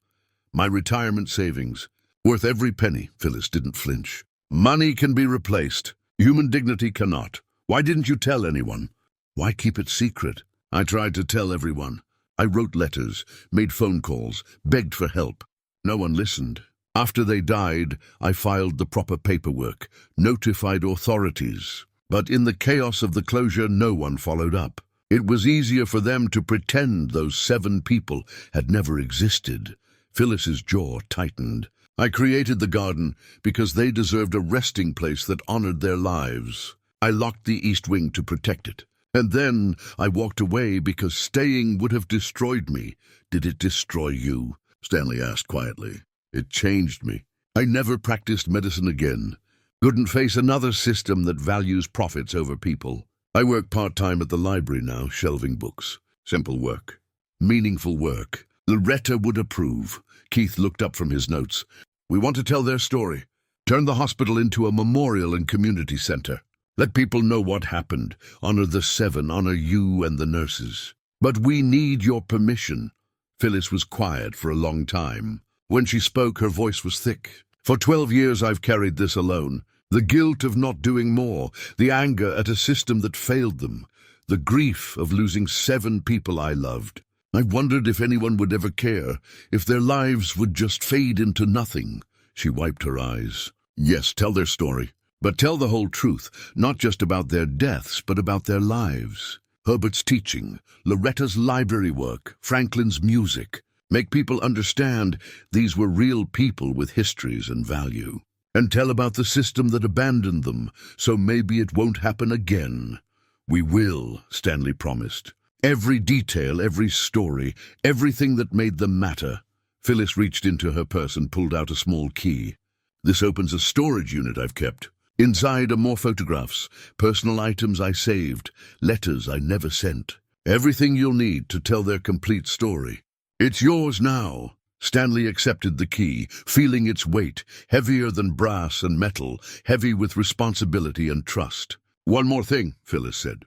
My retirement savings. Worth every penny. Phyllis didn't flinch. Money can be replaced. Human dignity cannot. Why didn't you tell anyone? Why keep it secret? I tried to tell everyone. I wrote letters, made phone calls, begged for help. No one listened. After they died, I filed the proper paperwork, notified authorities. But in the chaos of the closure, no one followed up. It was easier for them to pretend those 7 people had never existed. Phyllis's jaw tightened. I created the garden because they deserved a resting place that honored their lives. I locked the East Wing to protect it. And then I walked away because staying would have destroyed me. Did it destroy you? Stanley asked quietly. It changed me. I never practiced medicine again. Couldn't face another system that values profits over people. I work part-time at the library now, shelving books. Simple work. Meaningful work. Loretta would approve. Keith looked up from his notes. We want to tell their story. Turn the hospital into a memorial and community center. Let people know what happened. Honor the 7, honor you and the nurses. But we need your permission. Phyllis was quiet for a long time. When she spoke, her voice was thick. For 12 years I've carried this alone. The guilt of not doing more, the anger at a system that failed them, the grief of losing 7 people I loved. I wondered if anyone would ever care, if their lives would just fade into nothing. She wiped her eyes. Yes, tell their story. But tell the whole truth, not just about their deaths, but about their lives. Herbert's teaching, Loretta's library work, Franklin's music. Make people understand these were real people with histories and value. And tell about the system that abandoned them, so maybe it won't happen again. We will, Stanley promised. Every detail, every story, everything that made them matter. Phyllis reached into her purse and pulled out a small key. This opens a storage unit I've kept. Inside are more photographs, personal items I saved, letters I never sent. Everything you'll need to tell their complete story. It's yours now. Stanley accepted the key, feeling its weight, heavier than brass and metal, heavy with responsibility and trust. One more thing, Phyllis said.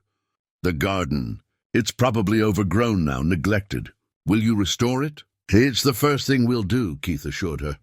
The garden. It's probably overgrown now, neglected. Will you restore it? It's the first thing we'll do, Keith assured her.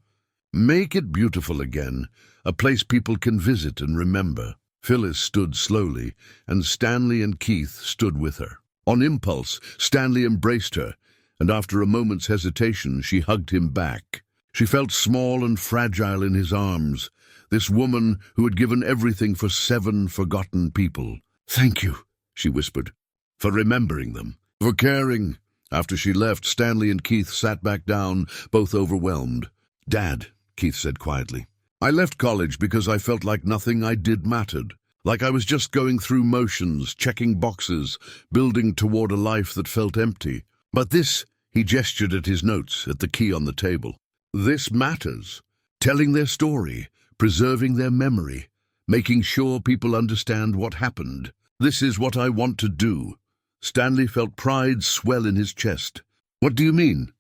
Make it beautiful again, a place people can visit and remember. Phyllis stood slowly, and Stanley and Keith stood with her. On impulse, Stanley embraced her, and after a moment's hesitation, she hugged him back. She felt small and fragile in his arms, this woman who had given everything for 7 forgotten people. Thank you, she whispered, for remembering them, for caring. After she left, Stanley and Keith sat back down, both overwhelmed. Dad, Keith said quietly, I left college because I felt like nothing I did mattered. Like I was just going through motions, checking boxes, building toward a life that felt empty. But this, he gestured at his notes, at the key on the table. This matters. Telling their story, preserving their memory, making sure people understand what happened. This is what I want to do. Stanley felt pride swell in his chest. What do you mean?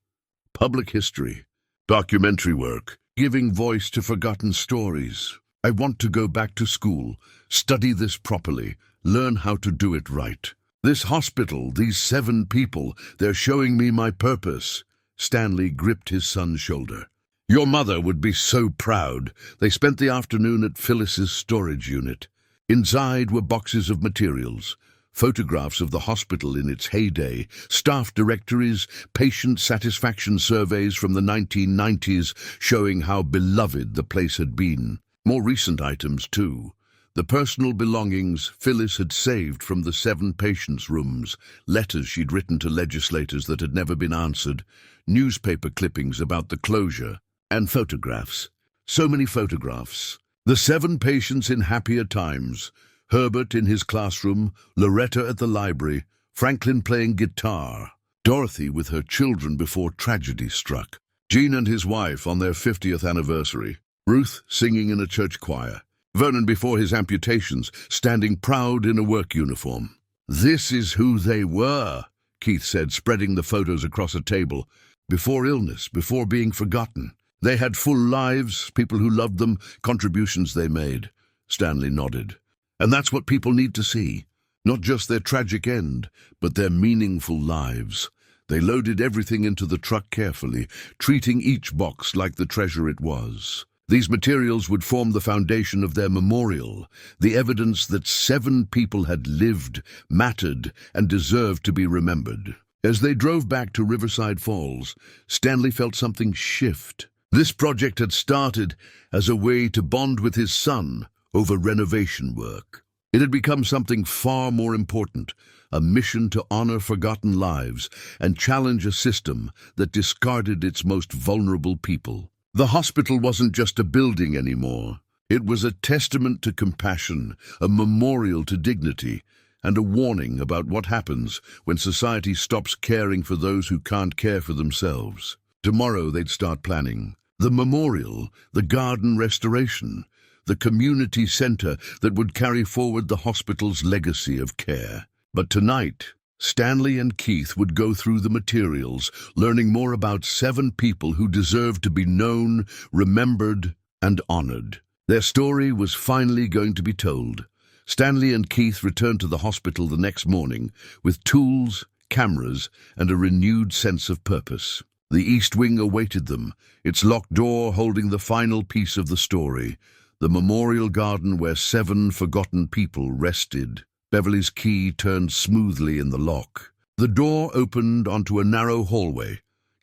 Public history, documentary work, giving voice to forgotten stories. I want to go back to school, study this properly, learn how to do it right. This hospital, these 7 people, they're showing me my purpose. Stanley gripped his son's shoulder. Your mother would be so proud. They spent the afternoon at Phyllis's storage unit. Inside were boxes of materials, photographs of the hospital in its heyday, staff directories, patient satisfaction surveys from the 1990s showing how beloved the place had been. More recent items, too. The personal belongings Phyllis had saved from the 7 patients' rooms, letters she'd written to legislators that had never been answered, newspaper clippings about the closure, and photographs. So many photographs. The 7 patients in happier times, Herbert in his classroom, Loretta at the library, Franklin playing guitar, Dorothy with her children before tragedy struck, Gene and his wife on their 50th anniversary, Ruth singing in a church choir, Vernon before his amputations, standing proud in a work uniform. "This is who they were," Keith said, spreading the photos across a table. "Before illness, before being forgotten. They had full lives, people who loved them, contributions they made." Stanley nodded. "And that's what people need to see. Not just their tragic end, but their meaningful lives." They loaded everything into the truck carefully, treating each box like the treasure it was. These materials would form the foundation of their memorial, the evidence that 7 people had lived, mattered, and deserved to be remembered. As they drove back to Riverside Falls, Stanley felt something shift. This project had started as a way to bond with his son over renovation work. It had become something far more important, a mission to honor forgotten lives and challenge a system that discarded its most vulnerable people. The hospital wasn't just a building anymore. It was a testament to compassion, a memorial to dignity, and a warning about what happens when society stops caring for those who can't care for themselves. Tomorrow they'd start planning. The memorial, the garden restoration, the community center that would carry forward the hospital's legacy of care. But tonight, Stanley and Keith would go through the materials, learning more about 7 people who deserved to be known, remembered, and honored. Their story was finally going to be told. Stanley and Keith returned to the hospital the next morning with tools, cameras, and a renewed sense of purpose. The East Wing awaited them, its locked door holding the final piece of the story, the memorial garden where 7 forgotten people rested. Beverly's key turned smoothly in the lock. The door opened onto a narrow hallway,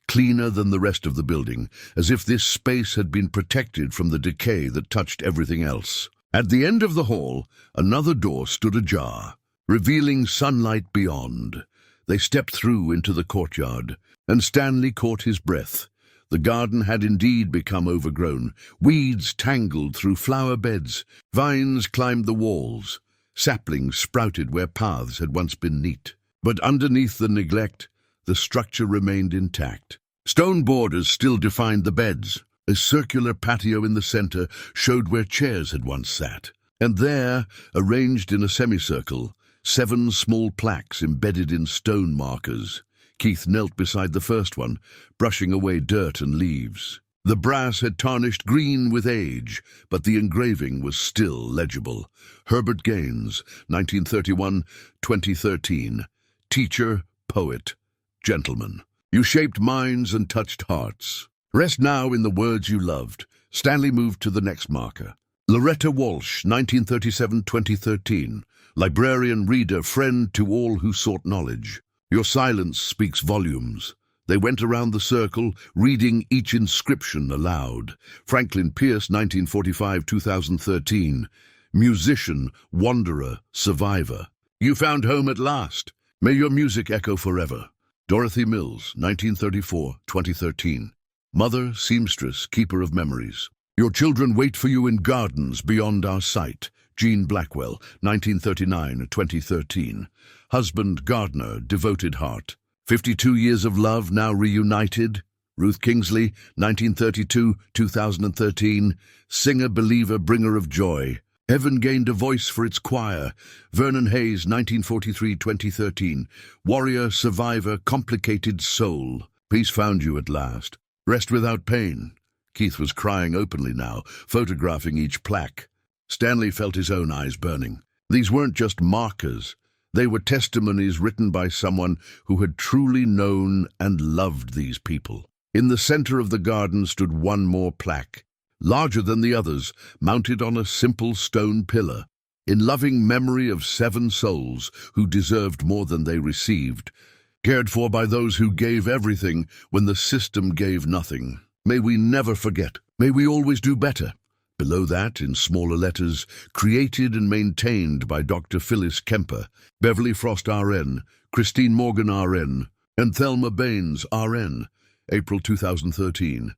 cleaner than the rest of the building, as if this space had been protected from the decay that touched everything else. At the end of the hall, another door stood ajar, revealing sunlight beyond. They stepped through into the courtyard, and Stanley caught his breath. The garden had indeed become overgrown. Weeds tangled through flower beds. Vines climbed the walls. Saplings sprouted where paths had once been neat. But underneath the neglect, the structure remained intact. Stone borders still defined the beds. A circular patio in the center showed where chairs had once sat. And there, arranged in a semicircle, 7 small plaques embedded in stone markers. Keith knelt beside the first one, brushing away dirt and leaves. The brass had tarnished green with age, but the engraving was still legible. Herbert Gaines, 1931-2013. Teacher, poet, gentleman. You shaped minds and touched hearts. Rest now in the words you loved. Stanley moved to the next marker. Loretta Walsh, 1937-2013. Librarian, reader, friend to all who sought knowledge. Your silence speaks volumes. They went around the circle, reading each inscription aloud. Franklin Pierce, 1945-2013. Musician, wanderer, survivor. You found home at last. May your music echo forever. Dorothy Mills, 1934-2013. Mother, seamstress, keeper of memories. Your children wait for you in gardens beyond our sight. Jean Blackwell, 1939-2013. Husband, gardener, devoted heart. 52 years of love now reunited. Ruth Kingsley, 1932-2013. Singer, believer, bringer of joy. Heaven gained a voice for its choir. Vernon Hayes, 1943-2013. Warrior, survivor, complicated soul. Peace found you at last. Rest without pain. Keith was crying openly now, photographing each plaque. Stanley felt his own eyes burning. These weren't just markers. They were testimonies written by someone who had truly known and loved these people. In the center of the garden stood one more plaque, larger than the others, mounted on a simple stone pillar, in loving memory of 7 souls who deserved more than they received, cared for by those who gave everything when the system gave nothing. May we never forget. May we always do better. Below that, in smaller letters, created and maintained by Dr. Phyllis Kemper, Beverly Frost RN, Christine Morgan RN, and Thelma Baines RN, April 2013.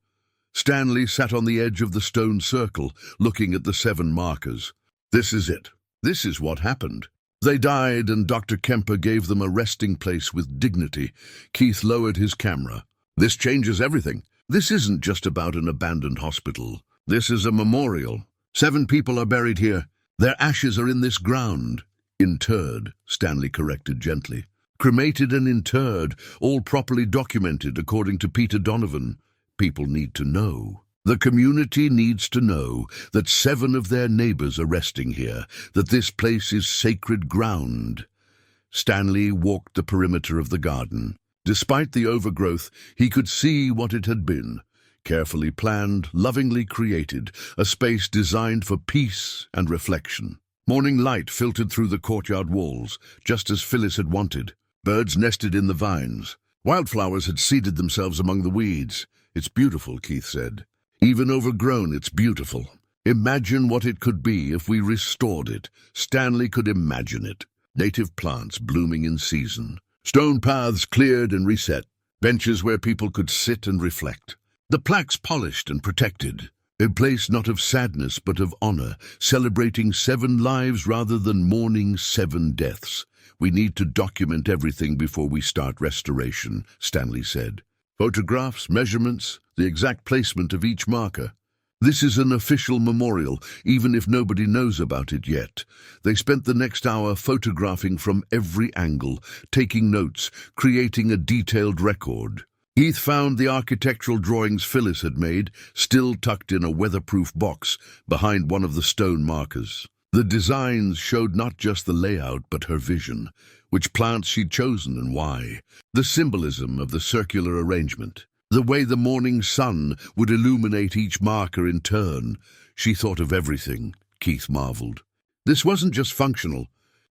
Stanley sat on the edge of the stone circle, looking at the 7 markers. This is it. This is what happened. They died, and Dr. Kemper gave them a resting place with dignity. Keith lowered his camera. This changes everything. This isn't just about an abandoned hospital. This is a memorial. 7 people are buried here. Their ashes are in this ground. Interred, Stanley corrected gently. Cremated and interred, all properly documented according to Peter Donovan. People need to know. The community needs to know that 7 of their neighbors are resting here, that this place is sacred ground. Stanley walked the perimeter of the garden. Despite the overgrowth, he could see what it had been. Carefully planned, lovingly created, a space designed for peace and reflection. Morning light filtered through the courtyard walls, just as Phyllis had wanted. Birds nested in the vines. Wildflowers had seeded themselves among the weeds. "It's beautiful," Keith said. "Even overgrown, it's beautiful. Imagine what it could be if we restored it." Stanley could imagine it. Native plants blooming in season. Stone paths cleared and reset. Benches where people could sit and reflect. The plaques polished and protected. A place not of sadness but of honor, celebrating 7 lives rather than mourning 7 deaths. "We need to document everything before we start restoration," Stanley said. "Photographs, measurements, the exact placement of each marker. This is an official memorial, even if nobody knows about it yet." They spent the next hour photographing from every angle, taking notes, creating a detailed record. Keith found the architectural drawings Phyllis had made, still tucked in a weatherproof box behind one of the stone markers. The designs showed not just the layout, but her vision, which plants she'd chosen and why. The symbolism of the circular arrangement. The way the morning sun would illuminate each marker in turn. She thought of everything, Keith marveled. This wasn't just functional.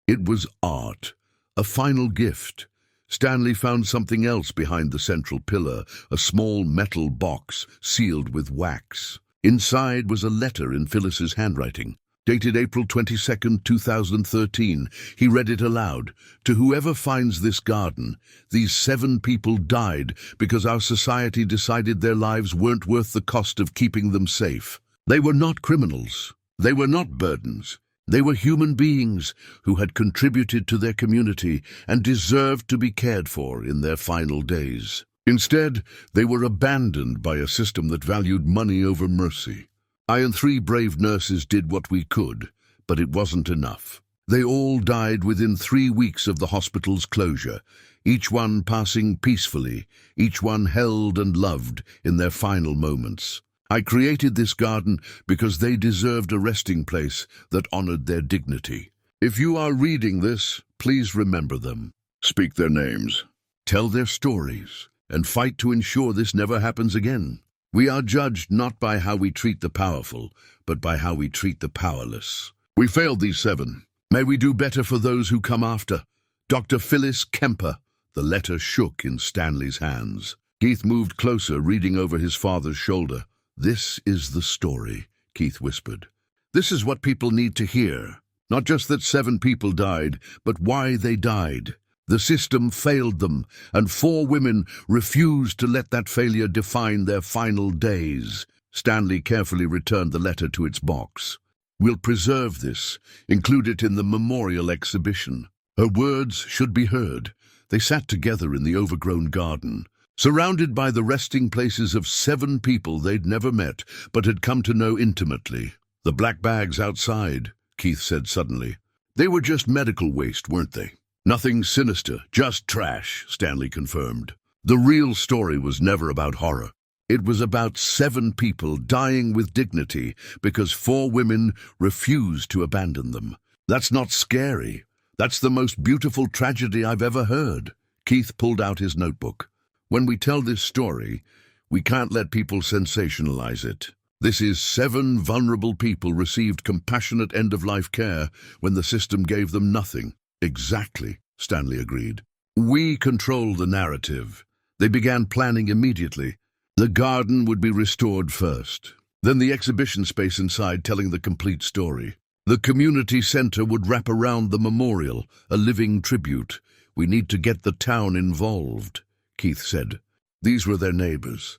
It was art, a final gift. Stanley found something else behind the central pillar, a small metal box sealed with wax. Inside was a letter in Phyllis's handwriting. Dated April 22nd, 2013, he read it aloud. "To whoever finds this garden, these 7 people died because our society decided their lives weren't worth the cost of keeping them safe. They were not criminals. They were not burdens. They were human beings who had contributed to their community and deserved to be cared for in their final days. Instead, they were abandoned by a system that valued money over mercy. I and 3 brave nurses did what we could, but it wasn't enough. They all died within 3 weeks of the hospital's closure, each one passing peacefully, each one held and loved in their final moments. I created this garden because they deserved a resting place that honored their dignity. If you are reading this, please remember them. Speak their names. Tell their stories, and fight to ensure this never happens again. We are judged not by how we treat the powerful, but by how we treat the powerless. We failed these 7. May we do better for those who come after. Dr. Phyllis Kemper." The letter shook in Stanley's hands. Keith moved closer, reading over his father's shoulder. "This is the story," Keith whispered. "This is what people need to hear. Not just that 7 people died, but why they died. The system failed them, and 4 women refused to let that failure define their final days." Stanley carefully returned the letter to its box. "We'll preserve this, include it in the memorial exhibition." Her words should be heard. They sat together in the overgrown garden, surrounded by the resting places of 7 people they'd never met, but had come to know intimately. "The black bags outside," Keith said suddenly. "They were just medical waste, weren't they?" "Nothing sinister, just trash," Stanley confirmed. The real story was never about horror. It was about 7 people dying with dignity because 4 women refused to abandon them. That's not scary. That's the most beautiful tragedy I've ever heard. Keith pulled out his notebook. "When we tell this story, we can't let people sensationalize it. This is 7 vulnerable people received compassionate end-of-life care when the system gave them nothing." "Exactly," Stanley agreed. "We control the narrative." They began planning immediately. The garden would be restored first, then the exhibition space inside telling the complete story. The community center would wrap around the memorial, a living tribute. "We need to get the town involved," Keith said. These were their neighbors.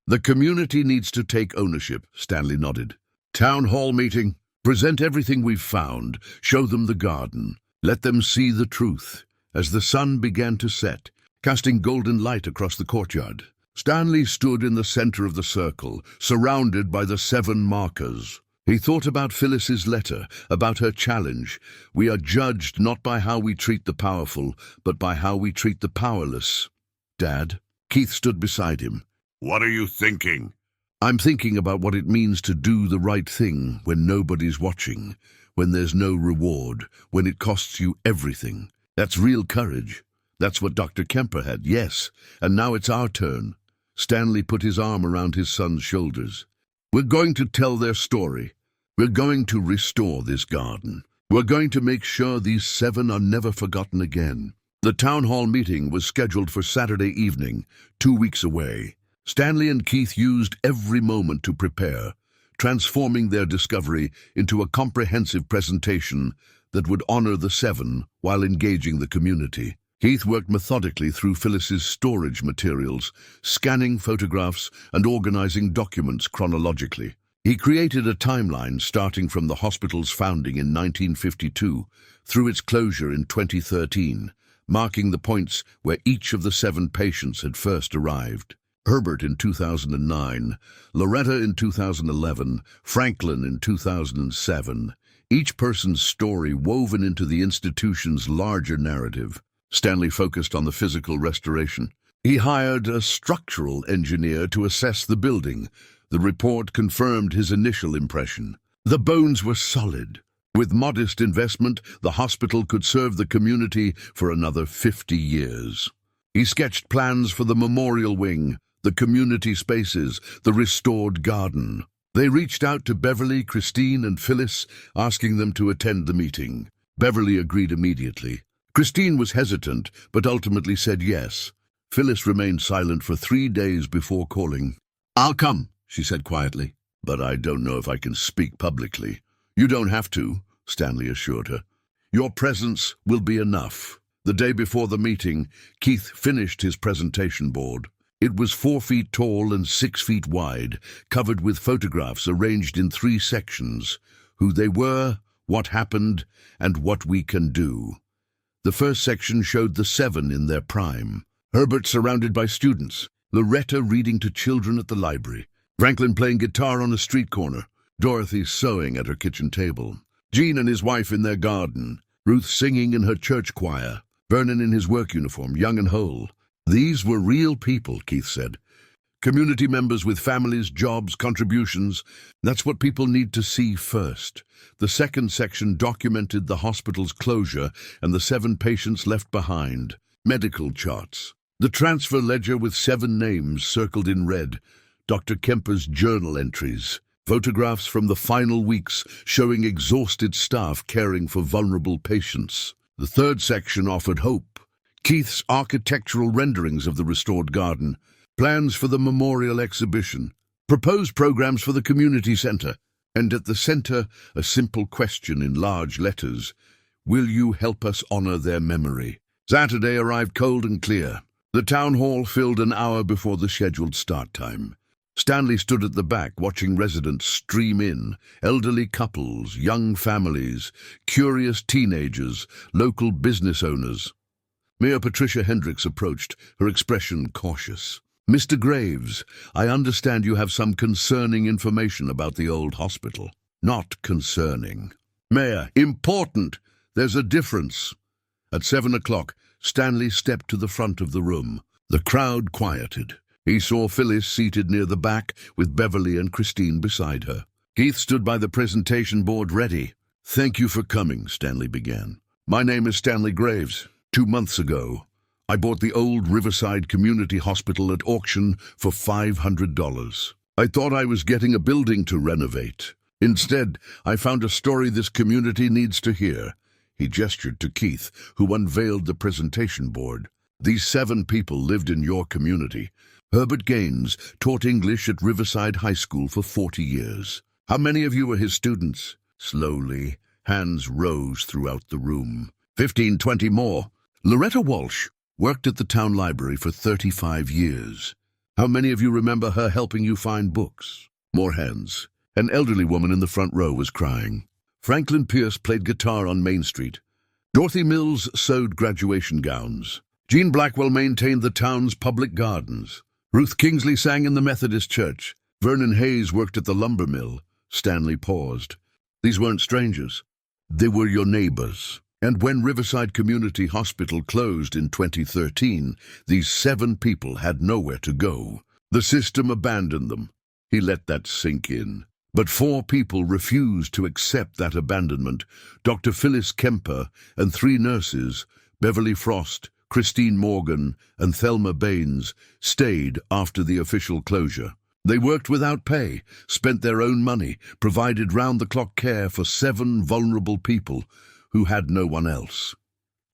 "The community needs to take ownership," Stanley nodded. "Town hall meeting. Present everything we've found. Show them the garden. Let them see the truth." As the sun began to set, casting golden light across the courtyard, Stanley stood in the center of the circle, surrounded by the 7 markers. He thought about Phyllis's letter, about her challenge. We are judged not by how we treat the powerful, but by how we treat the powerless. Dad? Keith stood beside him. What are you thinking? I'm thinking about what it means to do the right thing when nobody's watching, when there's no reward, when it costs you everything. That's real courage. That's what Dr. Kemper had, yes, and now it's our turn. Stanley put his arm around his son's shoulders. We're going to tell their story. We're going to restore this garden. We're going to make sure these 7 are never forgotten again. The town hall meeting was scheduled for Saturday evening, 2 weeks away. Stanley and Keith used every moment to prepare, transforming their discovery into a comprehensive presentation that would honor the 7 while engaging the community. Keith worked methodically through Phyllis's storage materials, scanning photographs and organizing documents chronologically. He created a timeline starting from the hospital's founding in 1952 through its closure in 2013, marking the points where each of the 7 patients had first arrived. Herbert in 2009, Loretta in 2011, Franklin in 2007, each person's story woven into the institution's larger narrative. Stanley focused on the physical restoration. He hired a structural engineer to assess the building. The report confirmed his initial impression. The bones were solid. With modest investment, the hospital could serve the community for another 50 years. He sketched plans for the memorial wing, the community spaces, the restored garden. They reached out to Beverly, Christine, and Phyllis, asking them to attend the meeting. Beverly agreed immediately. Christine was hesitant, but ultimately said yes. Phyllis remained silent for 3 days before calling. "I'll come," she said quietly, "but I don't know if I can speak publicly." "You don't have to," Stanley assured her. "Your presence will be enough." The day before the meeting, Keith finished his presentation board. It was 4 feet tall and 6 feet wide, covered with photographs arranged in 3 sections: who they were, what happened, and what we can do. The first section showed the 7 in their prime. Herbert surrounded by students, Loretta reading to children at the library, Franklin playing guitar on a street corner, Dorothy sewing at her kitchen table, Gene and his wife in their garden, Ruth singing in her church choir, Vernon in his work uniform, young and whole. These were real people, Keith said. Community members with families, jobs, contributions. That's what people need to see first. The second section documented the hospital's closure and the 7 patients left behind. Medical charts. The transfer ledger with 7 names circled in red. Dr. Kemper's journal entries. Photographs from the final weeks showing exhausted staff caring for vulnerable patients. The third section offered hope. Keith's architectural renderings of the restored garden. Plans for the memorial exhibition. Proposed programs for the community center. And at the center, a simple question in large letters. Will you help us honor their memory? Saturday arrived cold and clear. The town hall filled an hour before the scheduled start time. Stanley stood at the back watching residents stream in, elderly couples, young families, curious teenagers, local business owners. Mayor Patricia Hendricks approached, her expression cautious. "Mr. Graves, I understand you have some concerning information about the old hospital." "Not concerning." "Mayor, important. There's a difference." At 7 o'clock, Stanley stepped to the front of the room. The crowd quieted. He saw Phyllis seated near the back with Beverly and Christine beside her. Keith stood by the presentation board ready. "Thank you for coming," Stanley began. "My name is Stanley Graves. 2 months ago, I bought the old Riverside Community Hospital at auction for $500. I thought I was getting a building to renovate. Instead, I found a story this community needs to hear." He gestured to Keith, who unveiled the presentation board. "These 7 people lived in your community. Herbert Gaines taught English at Riverside High School for 40 years. How many of you were his students?" Slowly, hands rose throughout the room. 15, 20 more. "Loretta Walsh worked at the town library for 35 years. How many of you remember her helping you find books?" More hands. An elderly woman in the front row was crying. Franklin Pierce played guitar on Main Street. Dorothy Mills sewed graduation gowns. Jean Blackwell maintained the town's public gardens. Ruth Kingsley sang in the Methodist Church. Vernon Hayes worked at the lumber mill. Stanley paused. These weren't strangers. They were your neighbors. And when Riverside Community Hospital closed in 2013, these 7 people had nowhere to go. The system abandoned them. He let that sink in. But 4 people refused to accept that abandonment. Dr. Phyllis Kemper and 3 nurses, Beverly Frost, Christine Morgan, and Thelma Baines, stayed after the official closure. They worked without pay, spent their own money, provided round-the-clock care for 7 vulnerable people who had no one else.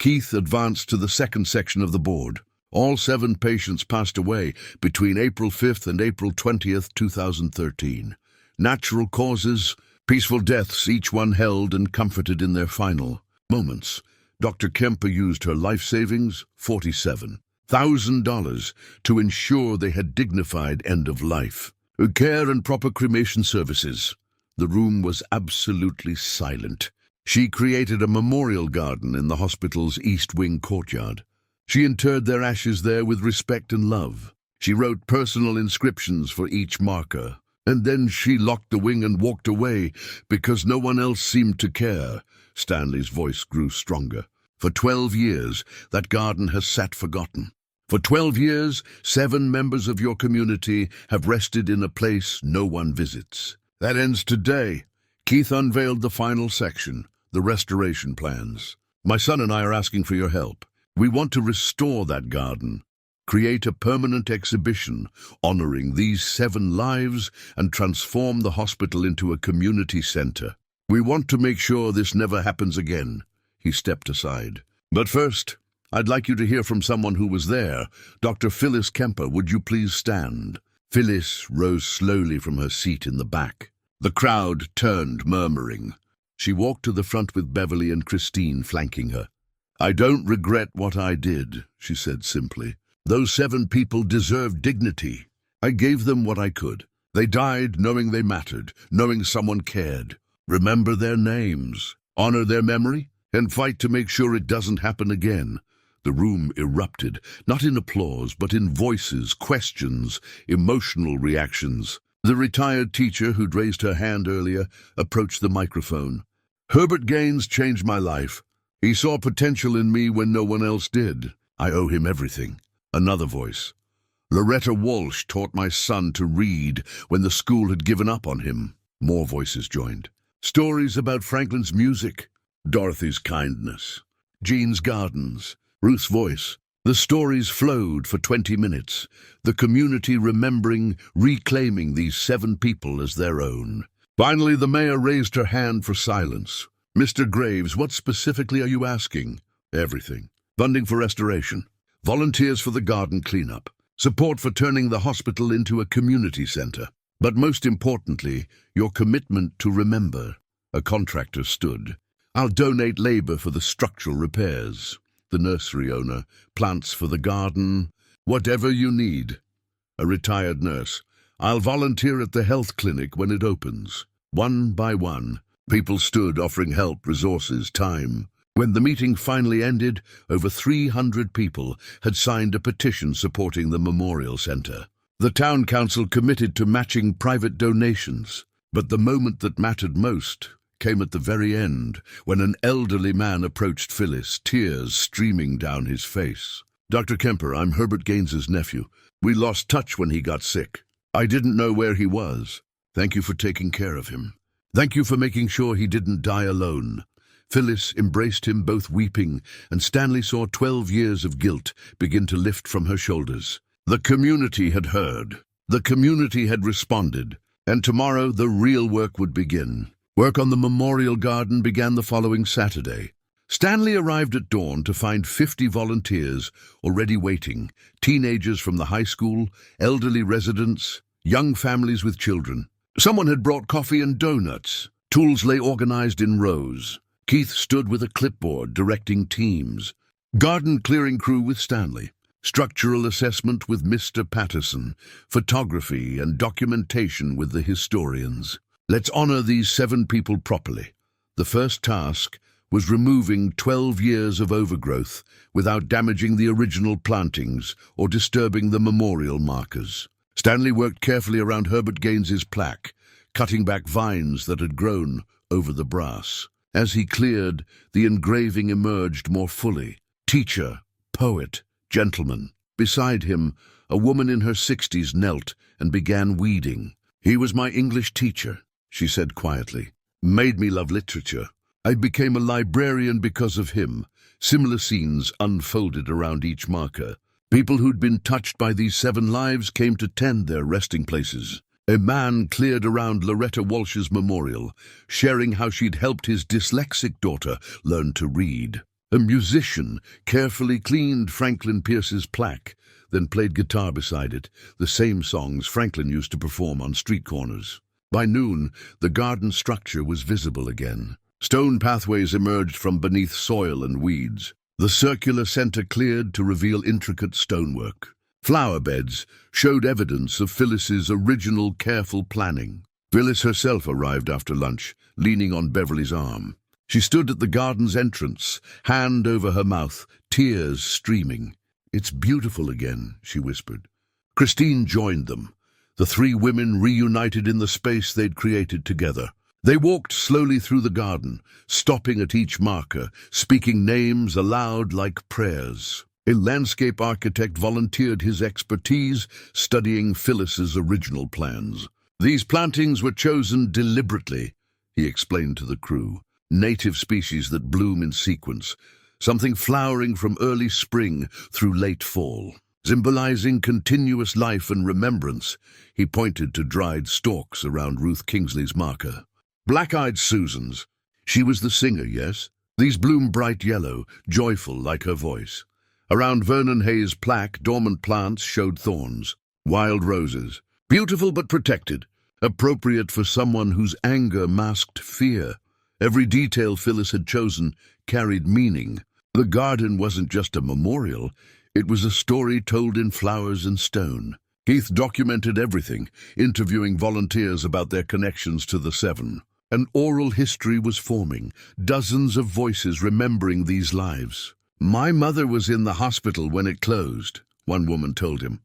Keith advanced to the second section of the board. All 7 patients passed away between April 5th and April 20th, 2013. Natural causes, peaceful deaths, each one held and comforted in their final moments. Dr. Kemper used her life savings, $47,000, to ensure they had dignified end of life. Care and proper cremation services. The room was absolutely silent. She created a memorial garden in the hospital's East Wing courtyard. She interred their ashes there with respect and love. She wrote personal inscriptions for each marker. And then she locked the wing and walked away because no one else seemed to care. Stanley's voice grew stronger. For 12 years, that garden has sat forgotten. For 12 years, 7 members of your community have rested in a place no one visits. That ends today. Keith unveiled the final section, the restoration plans. My son and I are asking for your help. We want to restore that garden, create a permanent exhibition honoring these 7 lives, and transform the hospital into a community center. We want to make sure this never happens again. He stepped aside. But first, I'd like you to hear from someone who was there. Dr. Phyllis Kemper, would you please stand? Phyllis rose slowly from her seat in the back. The crowd turned, murmuring. She walked to the front with Beverly and Christine flanking her. I don't regret what I did, she said simply. Those 7 people deserved dignity. I gave them what I could. They died knowing they mattered, knowing someone cared. Remember their names, honor their memory, and fight to make sure it doesn't happen again. The room erupted, not in applause, but in voices, questions, emotional reactions. The retired teacher who'd raised her hand earlier approached the microphone. Herbert Gaines changed my life. He saw potential in me when no one else did. I owe him everything. Another voice. Loretta Walsh taught my son to read when the school had given up on him. More voices joined. Stories about Franklin's music, Dorothy's kindness, Jean's gardens, Ruth's voice. The stories flowed for 20 minutes, the community remembering, reclaiming these 7 people as their own. Finally, the mayor raised her hand for silence. Mr. Graves, what specifically are you asking? Everything. Funding for restoration. Volunteers for the garden cleanup. Support for turning the hospital into a community center. But most importantly, your commitment to remember. A contractor stood. I'll donate labor for the structural repairs. The nursery owner, plants for the garden, whatever you need. A retired nurse. I'll volunteer at the health clinic when it opens. One by one, people stood offering help, resources, time. When the meeting finally ended, over 300 people had signed a petition supporting the Memorial Center. The town council committed to matching private donations. But the moment that mattered most came at the very end, when an elderly man approached Phyllis, tears streaming down his face. Dr. Kemper, I'm Herbert Gaines's nephew. We lost touch when he got sick. I didn't know where he was. Thank you for taking care of him. Thank you for making sure he didn't die alone. Phyllis embraced him, both weeping, and Stanley saw 12 years of guilt begin to lift from her shoulders. The community had heard. The community had responded. And tomorrow the real work would begin. Work on the memorial garden began the following Saturday. Stanley arrived at dawn to find 50 volunteers already waiting, teenagers from the high school, elderly residents, young families with children. Someone had brought coffee and donuts. Tools lay organized in rows. Keith stood with a clipboard directing teams. Garden clearing crew with Stanley. Structural assessment with Mr. Patterson. Photography and documentation with the historians. Let's honor these 7 people properly. The first task was removing 12 years of overgrowth without damaging the original plantings or disturbing the memorial markers. Stanley worked carefully around Herbert Gaines's plaque, cutting back vines that had grown over the brass. As he cleared, the engraving emerged more fully. Teacher, poet, gentleman. Beside him, a woman in her 60s knelt and began weeding. "He was my English teacher," she said quietly. "Made me love literature. I became a librarian because of him." Similar scenes unfolded around each marker. People who'd been touched by these 7 lives came to tend their resting places. A man cleared around Loretta Walsh's memorial, sharing how she'd helped his dyslexic daughter learn to read. A musician carefully cleaned Franklin Pierce's plaque, then played guitar beside it, the same songs Franklin used to perform on street corners. By noon, the garden structure was visible again. Stone pathways emerged from beneath soil and weeds. The circular center cleared to reveal intricate stonework. Flower beds showed evidence of Phyllis's original careful planning. Phyllis herself arrived after lunch, leaning on Beverly's arm. She stood at the garden's entrance, hand over her mouth, tears streaming. "It's beautiful again," she whispered. Christine joined them. The 3 women reunited in the space they'd created together. They walked slowly through the garden, stopping at each marker, speaking names aloud like prayers. A landscape architect volunteered his expertise, studying Phyllis's original plans. "These plantings were chosen deliberately," he explained to the crew. "Native species that bloom in sequence, something flowering from early spring through late fall. Symbolizing continuous life and remembrance," he pointed to dried stalks around Ruth Kingsley's marker. "Black-eyed Susans. She was the singer, yes? These bloom bright yellow, joyful like her voice." Around Vernon Hayes' plaque, dormant plants showed thorns. "Wild roses. Beautiful but protected. Appropriate for someone whose anger masked fear." Every detail Phyllis had chosen carried meaning. The garden wasn't just a memorial, it was a story told in flowers and stone. Keith documented everything, interviewing volunteers about their connections to the 7. An oral history was forming, dozens of voices remembering these lives. "My mother was in the hospital when it closed," one woman told him.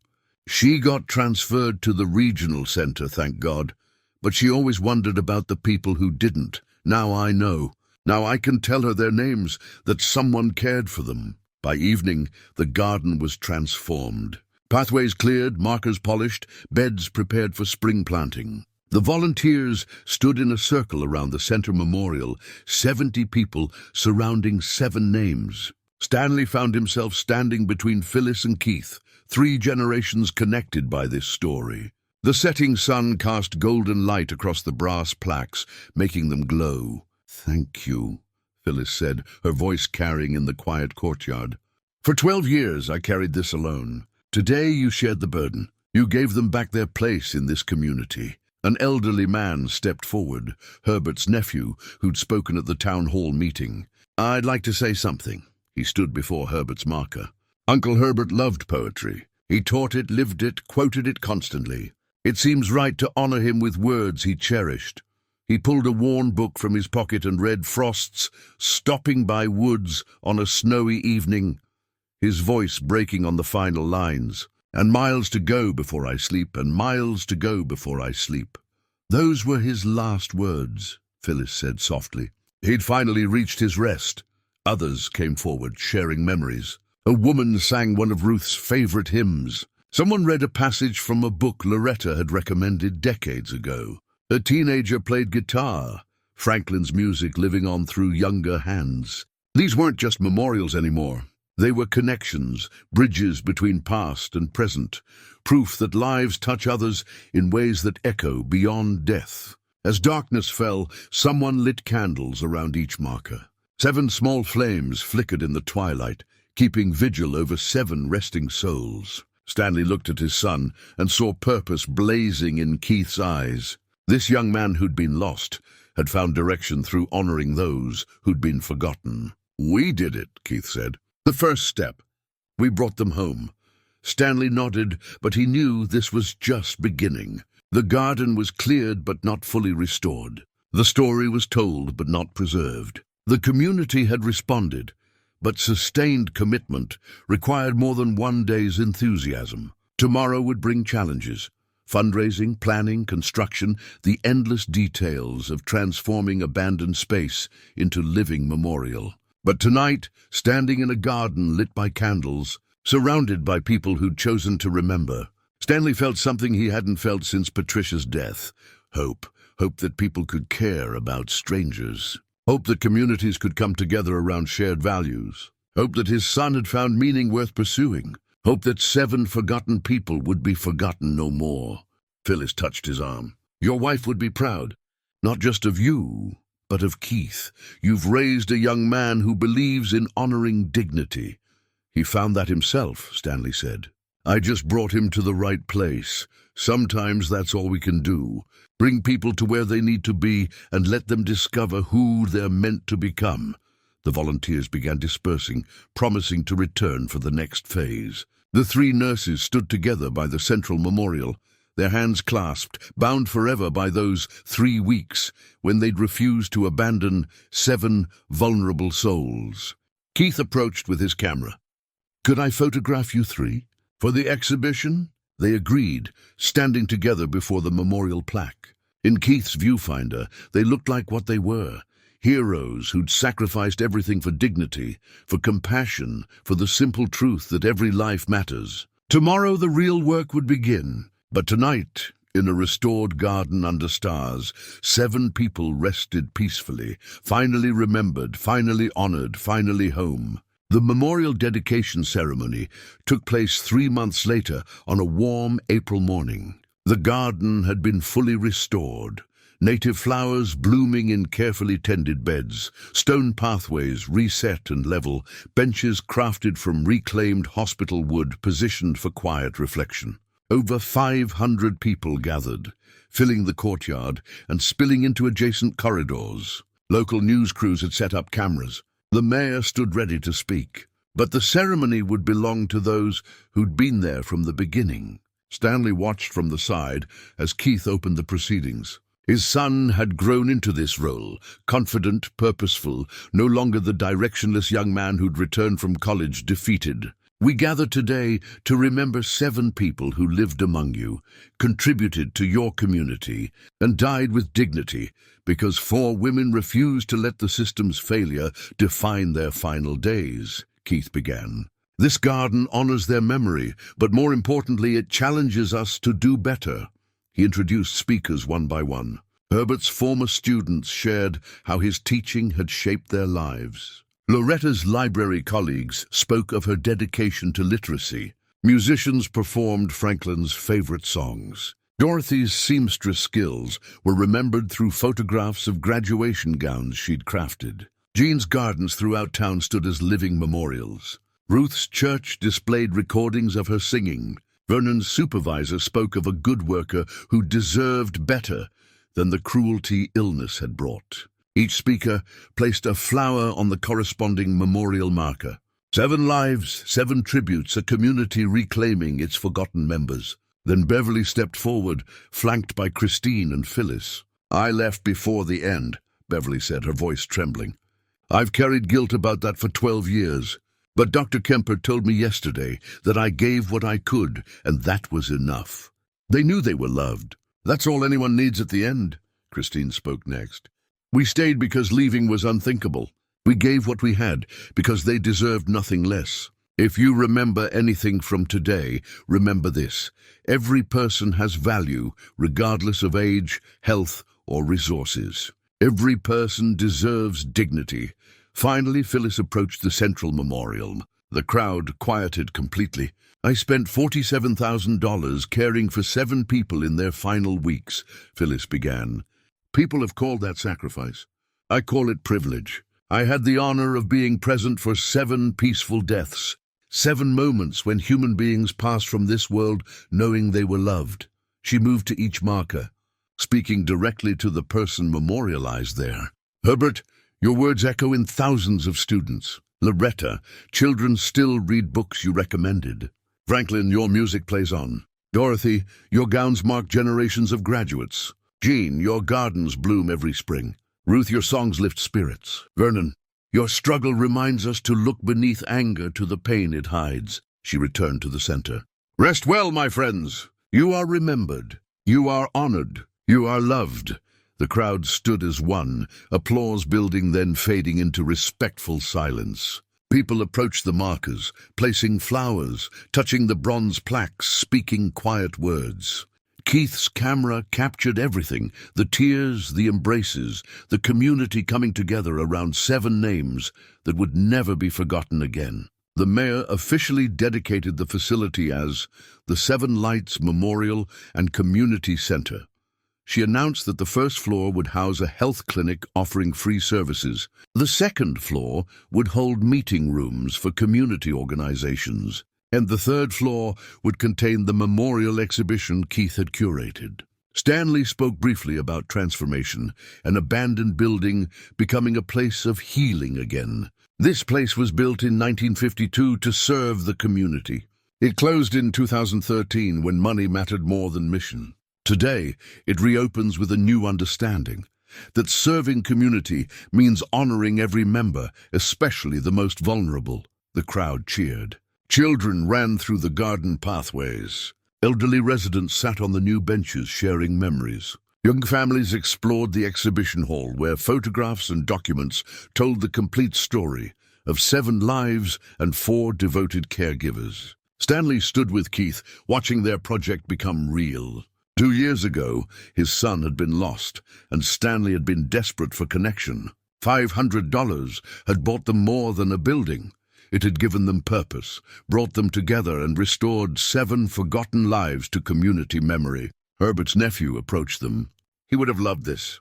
"She got transferred to the regional center, thank God. But she always wondered about the people who didn't. Now I know. Now I can tell her their names, that someone cared for them." By evening, the garden was transformed. Pathways cleared, markers polished, beds prepared for spring planting. The volunteers stood in a circle around the center memorial, 70 people surrounding 7 names. Stanley found himself standing between Phyllis and Keith, 3 generations connected by this story. The setting sun cast golden light across the brass plaques, making them glow. "Thank you," Phyllis said, her voice carrying in the quiet courtyard. "For 12 years I carried this alone. Today you shared the burden. You gave them back their place in this community." An elderly man stepped forward, Herbert's nephew, who'd spoken at the town hall meeting. "I'd like to say something." He stood before Herbert's marker. Uncle Herbert loved poetry. He taught it, lived it, quoted it constantly. It seems right to honor him with words he cherished. He pulled a worn book from his pocket and read Frost's "Stopping by Woods on a Snowy Evening," his voice breaking on the final lines. "And miles to go before I sleep, and miles to go before I sleep." Those were his last words, Phyllis said softly. He'd finally reached his rest. Others came forward, sharing memories. A woman sang one of Ruth's favorite hymns. Someone read a passage from a book Loretta had recommended decades ago. A teenager played guitar, Franklin's music living on through younger hands. These weren't just memorials anymore. They were connections, bridges between past and present, proof that lives touch others in ways that echo beyond death. As darkness fell, someone lit candles around each marker. 7 small flames flickered in the twilight, keeping vigil over 7 resting souls. Stanley looked at his son and saw purpose blazing in Keith's eyes. This young man who'd been lost had found direction through honoring those who'd been forgotten. "We did it," Keith said. "The first step. We brought them home." Stanley nodded, but he knew this was just beginning. The garden was cleared but not fully restored. The story was told but not preserved. The community had responded, but sustained commitment required more than one day's enthusiasm. Tomorrow would bring challenges, Fundraising, planning, construction, the endless details of transforming abandoned space into living memorial. But tonight, standing in a garden lit by candles, surrounded by people who'd chosen to remember, Stanley felt something he hadn't felt since Patricia's death. Hope. Hope that people could care about strangers. Hope that communities could come together around shared values. Hope that his son had found meaning worth pursuing. Hope that 7 forgotten people would be forgotten no more. Phyllis touched his arm. Your wife would be proud, not just of you, but of Keith. You've raised a young man who believes in honoring dignity. He found that himself, Stanley said. I just brought him to the right place. Sometimes that's all we can do. Bring people to where they need to be and let them discover who they're meant to become. The volunteers began dispersing, promising to return for the next phase. The 3 nurses stood together by the central memorial, their hands clasped, bound forever by those 3 weeks when they'd refused to abandon 7 vulnerable souls. Keith approached with his camera. Could I photograph you 3? For the exhibition? They agreed, standing together before the memorial plaque. In Keith's viewfinder, they looked like what they were. Heroes who'd sacrificed everything for dignity, for compassion, for the simple truth that every life matters. Tomorrow the real work would begin, but tonight, in a restored garden under stars, 7 people rested peacefully, finally remembered, finally honored, finally home. The memorial dedication ceremony took place 3 months later on a warm April morning. The garden had been fully restored. Native flowers blooming in carefully tended beds, stone pathways reset and level, benches crafted from reclaimed hospital wood positioned for quiet reflection. Over 500 people gathered, filling the courtyard and spilling into adjacent corridors. Local news crews had set up cameras. The mayor stood ready to speak, but the ceremony would belong to those who'd been there from the beginning. Stanley watched from the side as Keith opened the proceedings. His son had grown into this role, confident, purposeful, no longer the directionless young man who'd returned from college defeated. We gather today to remember 7 people who lived among you, contributed to your community, and died with dignity because 4 women refused to let the system's failure define their final days, Keith began. This garden honors their memory, but more importantly, it challenges us to do better. He introduced speakers one by one. Herbert's former students shared how his teaching had shaped their lives. Loretta's library colleagues spoke of her dedication to literacy. Musicians performed Franklin's favorite songs. Dorothy's seamstress skills were remembered through photographs of graduation gowns she'd crafted. Jean's gardens throughout town stood as living memorials. Ruth's church displayed recordings of her singing. Vernon's supervisor spoke of a good worker who deserved better than the cruelty illness had brought. Each speaker placed a flower on the corresponding memorial marker. 7 lives, 7 tributes, a community reclaiming its forgotten members. Then Beverly stepped forward, flanked by Christine and Phyllis. I left before the end, Beverly said, her voice trembling. I've carried guilt about that for 12 years. But Dr. Kemper told me yesterday that I gave what I could, and that was enough. They knew they were loved. That's all anyone needs at the end, Christine spoke next. We stayed because leaving was unthinkable. We gave what we had because they deserved nothing less. If you remember anything from today, remember this. Every person has value, regardless of age, health, or resources. Every person deserves dignity. Finally, Phyllis approached the central memorial. The crowd quieted completely. I spent $47,000 caring for 7 people in their final weeks, Phyllis began. People have called that sacrifice. I call it privilege. I had the honor of being present for 7 peaceful deaths. 7 moments when human beings passed from this world knowing they were loved. She moved to each marker, speaking directly to the person memorialized there. Herbert, your words echo in thousands of students. Loretta, children still read books you recommended. Franklin, your music plays on. Dorothy, your gowns mark generations of graduates. Jean, your gardens bloom every spring. Ruth, your songs lift spirits. Vernon, your struggle reminds us to look beneath anger to the pain it hides. She returned to the center. Rest well, my friends. You are remembered. You are honored. You are loved. The crowd stood as one, applause building, then fading into respectful silence. People approached the markers, placing flowers, touching the bronze plaques, speaking quiet words. Keith's camera captured everything: the tears, the embraces, the community coming together around 7 names that would never be forgotten again. The mayor officially dedicated the facility as the 7 Lights Memorial and Community Center. She announced that the first floor would house a health clinic offering free services. The second floor would hold meeting rooms for community organizations. And the third floor would contain the memorial exhibition Keith had curated. Stanley spoke briefly about transformation, an abandoned building becoming a place of healing again. This place was built in 1952 to serve the community. It closed in 2013 when money mattered more than mission. Today, it reopens with a new understanding that serving community means honoring every member, especially the most vulnerable. The crowd cheered. Children ran through the garden pathways. Elderly residents sat on the new benches sharing memories. Young families explored the exhibition hall where photographs and documents told the complete story of 7 lives and 4 devoted caregivers. Stanley stood with Keith, watching their project become real. 2 years ago, his son had been lost, and Stanley had been desperate for connection. $500 had bought them more than a building. It had given them purpose, brought them together, and restored 7 forgotten lives to community memory. Herbert's nephew approached them. He would have loved this.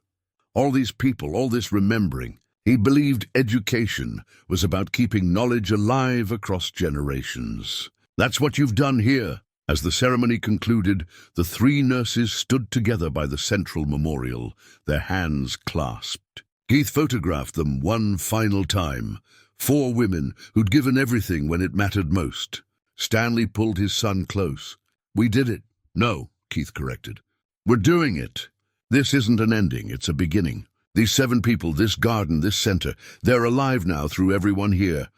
All these people, all this remembering. He believed education was about keeping knowledge alive across generations. That's what you've done here. As the ceremony concluded, the 3 nurses stood together by the central memorial, their hands clasped. Keith photographed them one final time. 4 women who'd given everything when it mattered most. Stanley pulled his son close. "We did it." "No," Keith corrected. "We're doing it. This isn't an ending, it's a beginning. These 7 people, this garden, this center, they're alive now through everyone here.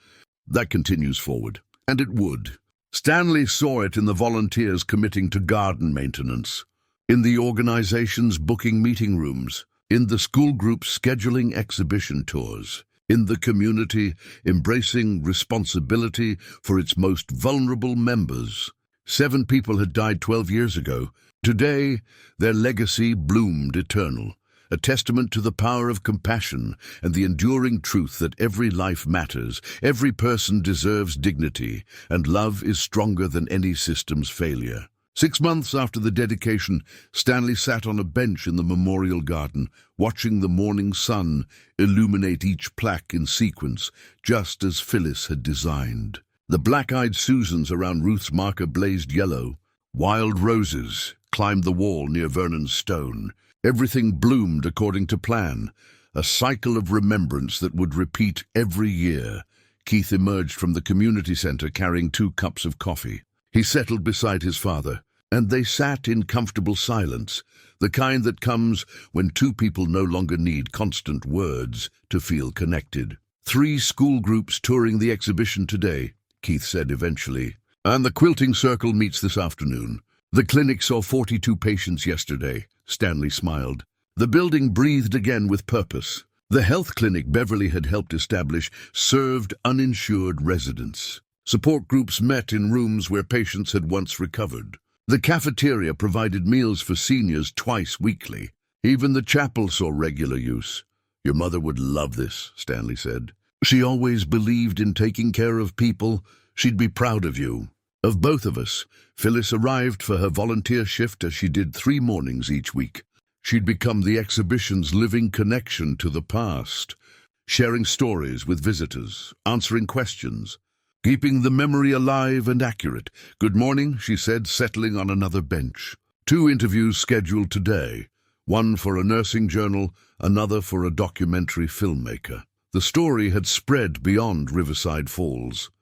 That continues forward." And it would. Stanley saw it in the volunteers committing to garden maintenance, in the organizations booking meeting rooms, in the school groups scheduling exhibition tours, in the community embracing responsibility for its most vulnerable members. 7 people had died 12 years ago. Today, their legacy bloomed eternal, a testament to the power of compassion and the enduring truth that every life matters, every person deserves dignity, and love is stronger than any system's failure. 6 months after the dedication, Stanley sat on a bench in the memorial garden, watching the morning sun illuminate each plaque in sequence, just as Phyllis had designed. The black-eyed Susans around Ruth's marker blazed yellow. Wild roses climbed the wall near Vernon's stone. Everything bloomed according to plan, a cycle of remembrance that would repeat every year. Keith emerged from the community center carrying 2 cups of coffee. He settled beside his father, and they sat in comfortable silence, the kind that comes when 2 people no longer need constant words to feel connected. 3 school groups touring the exhibition today, Keith said eventually. And the quilting circle meets this afternoon. The clinic saw 42 patients yesterday. Stanley smiled. The building breathed again with purpose. The health clinic Beverly had helped establish served uninsured residents. Support groups met in rooms where patients had once recovered. The cafeteria provided meals for seniors twice weekly. Even the chapel saw regular use. "Your mother would love this," Stanley said. "She always believed in taking care of people. She'd be proud of you." Of both of us, Phyllis arrived for her volunteer shift as she did 3 mornings each week. She'd become the exhibition's living connection to the past, sharing stories with visitors, answering questions, keeping the memory alive and accurate. "Good morning," she said, settling on another bench. 2 interviews scheduled today, one for a nursing journal, another for a documentary filmmaker. The story had spread beyond Riverside Falls.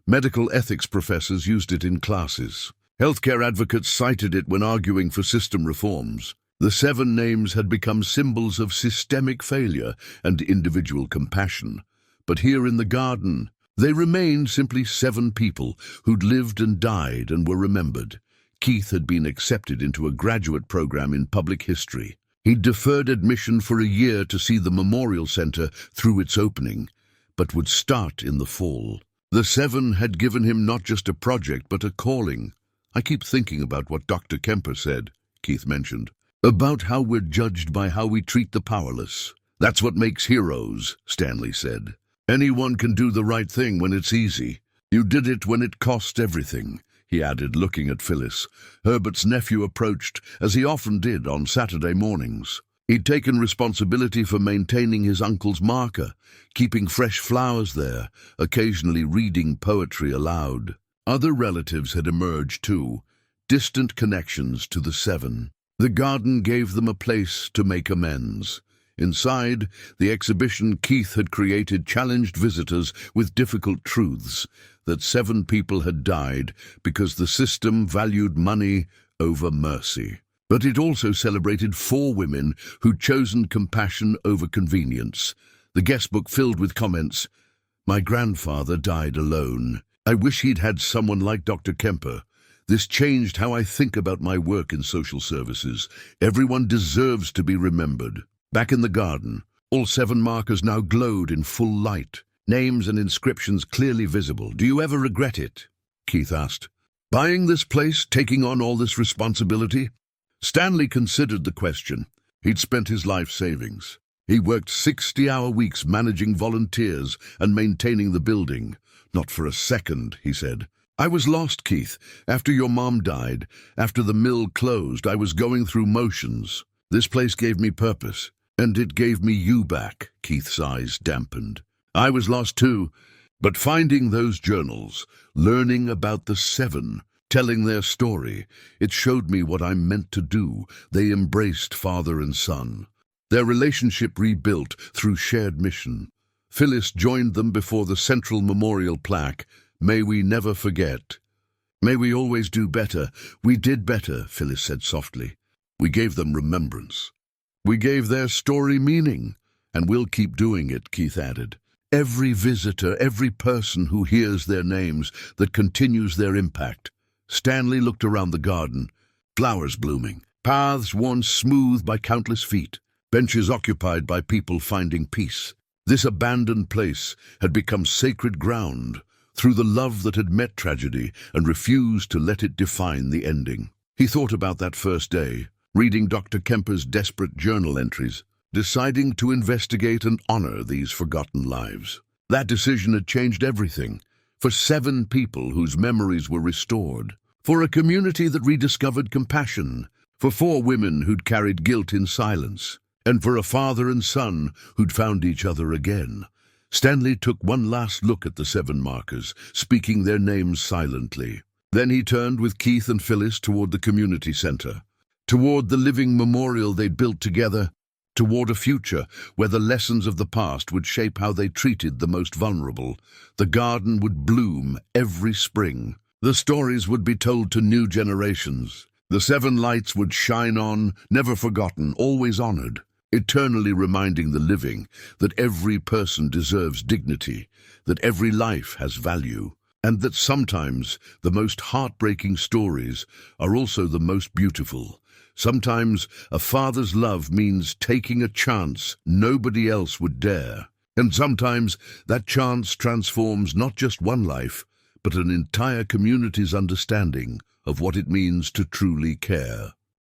Medical ethics professors used it in classes. Healthcare advocates cited it when arguing for system reforms. The 7 names had become symbols of systemic failure and individual compassion. But here in the garden, they remained simply 7 people who'd lived and died and were remembered. Keith had been accepted into a graduate program in public history. He'd deferred admission for a year to see the Memorial Center through its opening, but would start in the fall. The Seven had given him not just a project, but a calling. I keep thinking about what Dr. Kemper said, Keith mentioned, about how we're judged by how we treat the powerless. That's what makes heroes, Stanley said. Anyone can do the right thing when it's easy. You did it when it cost everything, he added, looking at Phyllis. Herbert's nephew approached, as he often did on Saturday mornings. He'd taken responsibility for maintaining his uncle's marker, keeping fresh flowers there, occasionally reading poetry aloud. Other relatives had emerged too, distant connections to the Seven. The garden gave them a place to make amends. Inside, the exhibition Keith had created challenged visitors with difficult truths, that 7 people had died because the system valued money over mercy. But it also celebrated 4 women who'd chosen compassion over convenience. The guestbook filled with comments. My grandfather died alone. I wish he'd had someone like Dr. Kemper. This changed how I think about my work in social services. Everyone deserves to be remembered. Back in the garden, all 7 markers now glowed in full light, names and inscriptions clearly visible. Do you ever regret it? Keith asked. Buying this place, taking on all this responsibility? Stanley considered the question. He'd spent his life savings. He worked 60-hour weeks managing volunteers and maintaining the building. Not for a second, he said. I was lost, Keith. After your mom died, after the mill closed, I was going through motions. This place gave me purpose. And it gave me you back, Keith's eyes dampened. I was lost too, but finding those journals, learning about the 7, telling their story, it showed me what I'm meant to do. They embraced father and son. Their relationship rebuilt through shared mission. Phyllis joined them before the central memorial plaque, May we never forget. May we always do better. We did better, Phyllis said softly. We gave them remembrance. We gave their story meaning, and we'll keep doing it, Keith added. Every visitor, every person who hears their names, that continues their impact. Stanley looked around the garden, flowers blooming, paths worn smooth by countless feet, benches occupied by people finding peace. This abandoned place had become sacred ground through the love that had met tragedy and refused to let it define the ending. He thought about that first day, reading Dr. Kemper's desperate journal entries, deciding to investigate and honor these forgotten lives. That decision had changed everything, for 7 people whose memories were restored, for a community that rediscovered compassion, for 4 women who'd carried guilt in silence, and for a father and son who'd found each other again. Stanley took one last look at the 7 markers, speaking their names silently. Then he turned with Keith and Phyllis toward the community center, toward the living memorial they'd built together, toward a future where the lessons of the past would shape how they treated the most vulnerable. The garden would bloom every spring. The stories would be told to new generations. The 7 lights would shine on, never forgotten, always honored, eternally reminding the living that every person deserves dignity, that every life has value, and that sometimes the most heartbreaking stories are also the most beautiful. Sometimes a father's love means taking a chance nobody else would dare. And sometimes that chance transforms not just one life, but an entire community's understanding of what it means to truly care.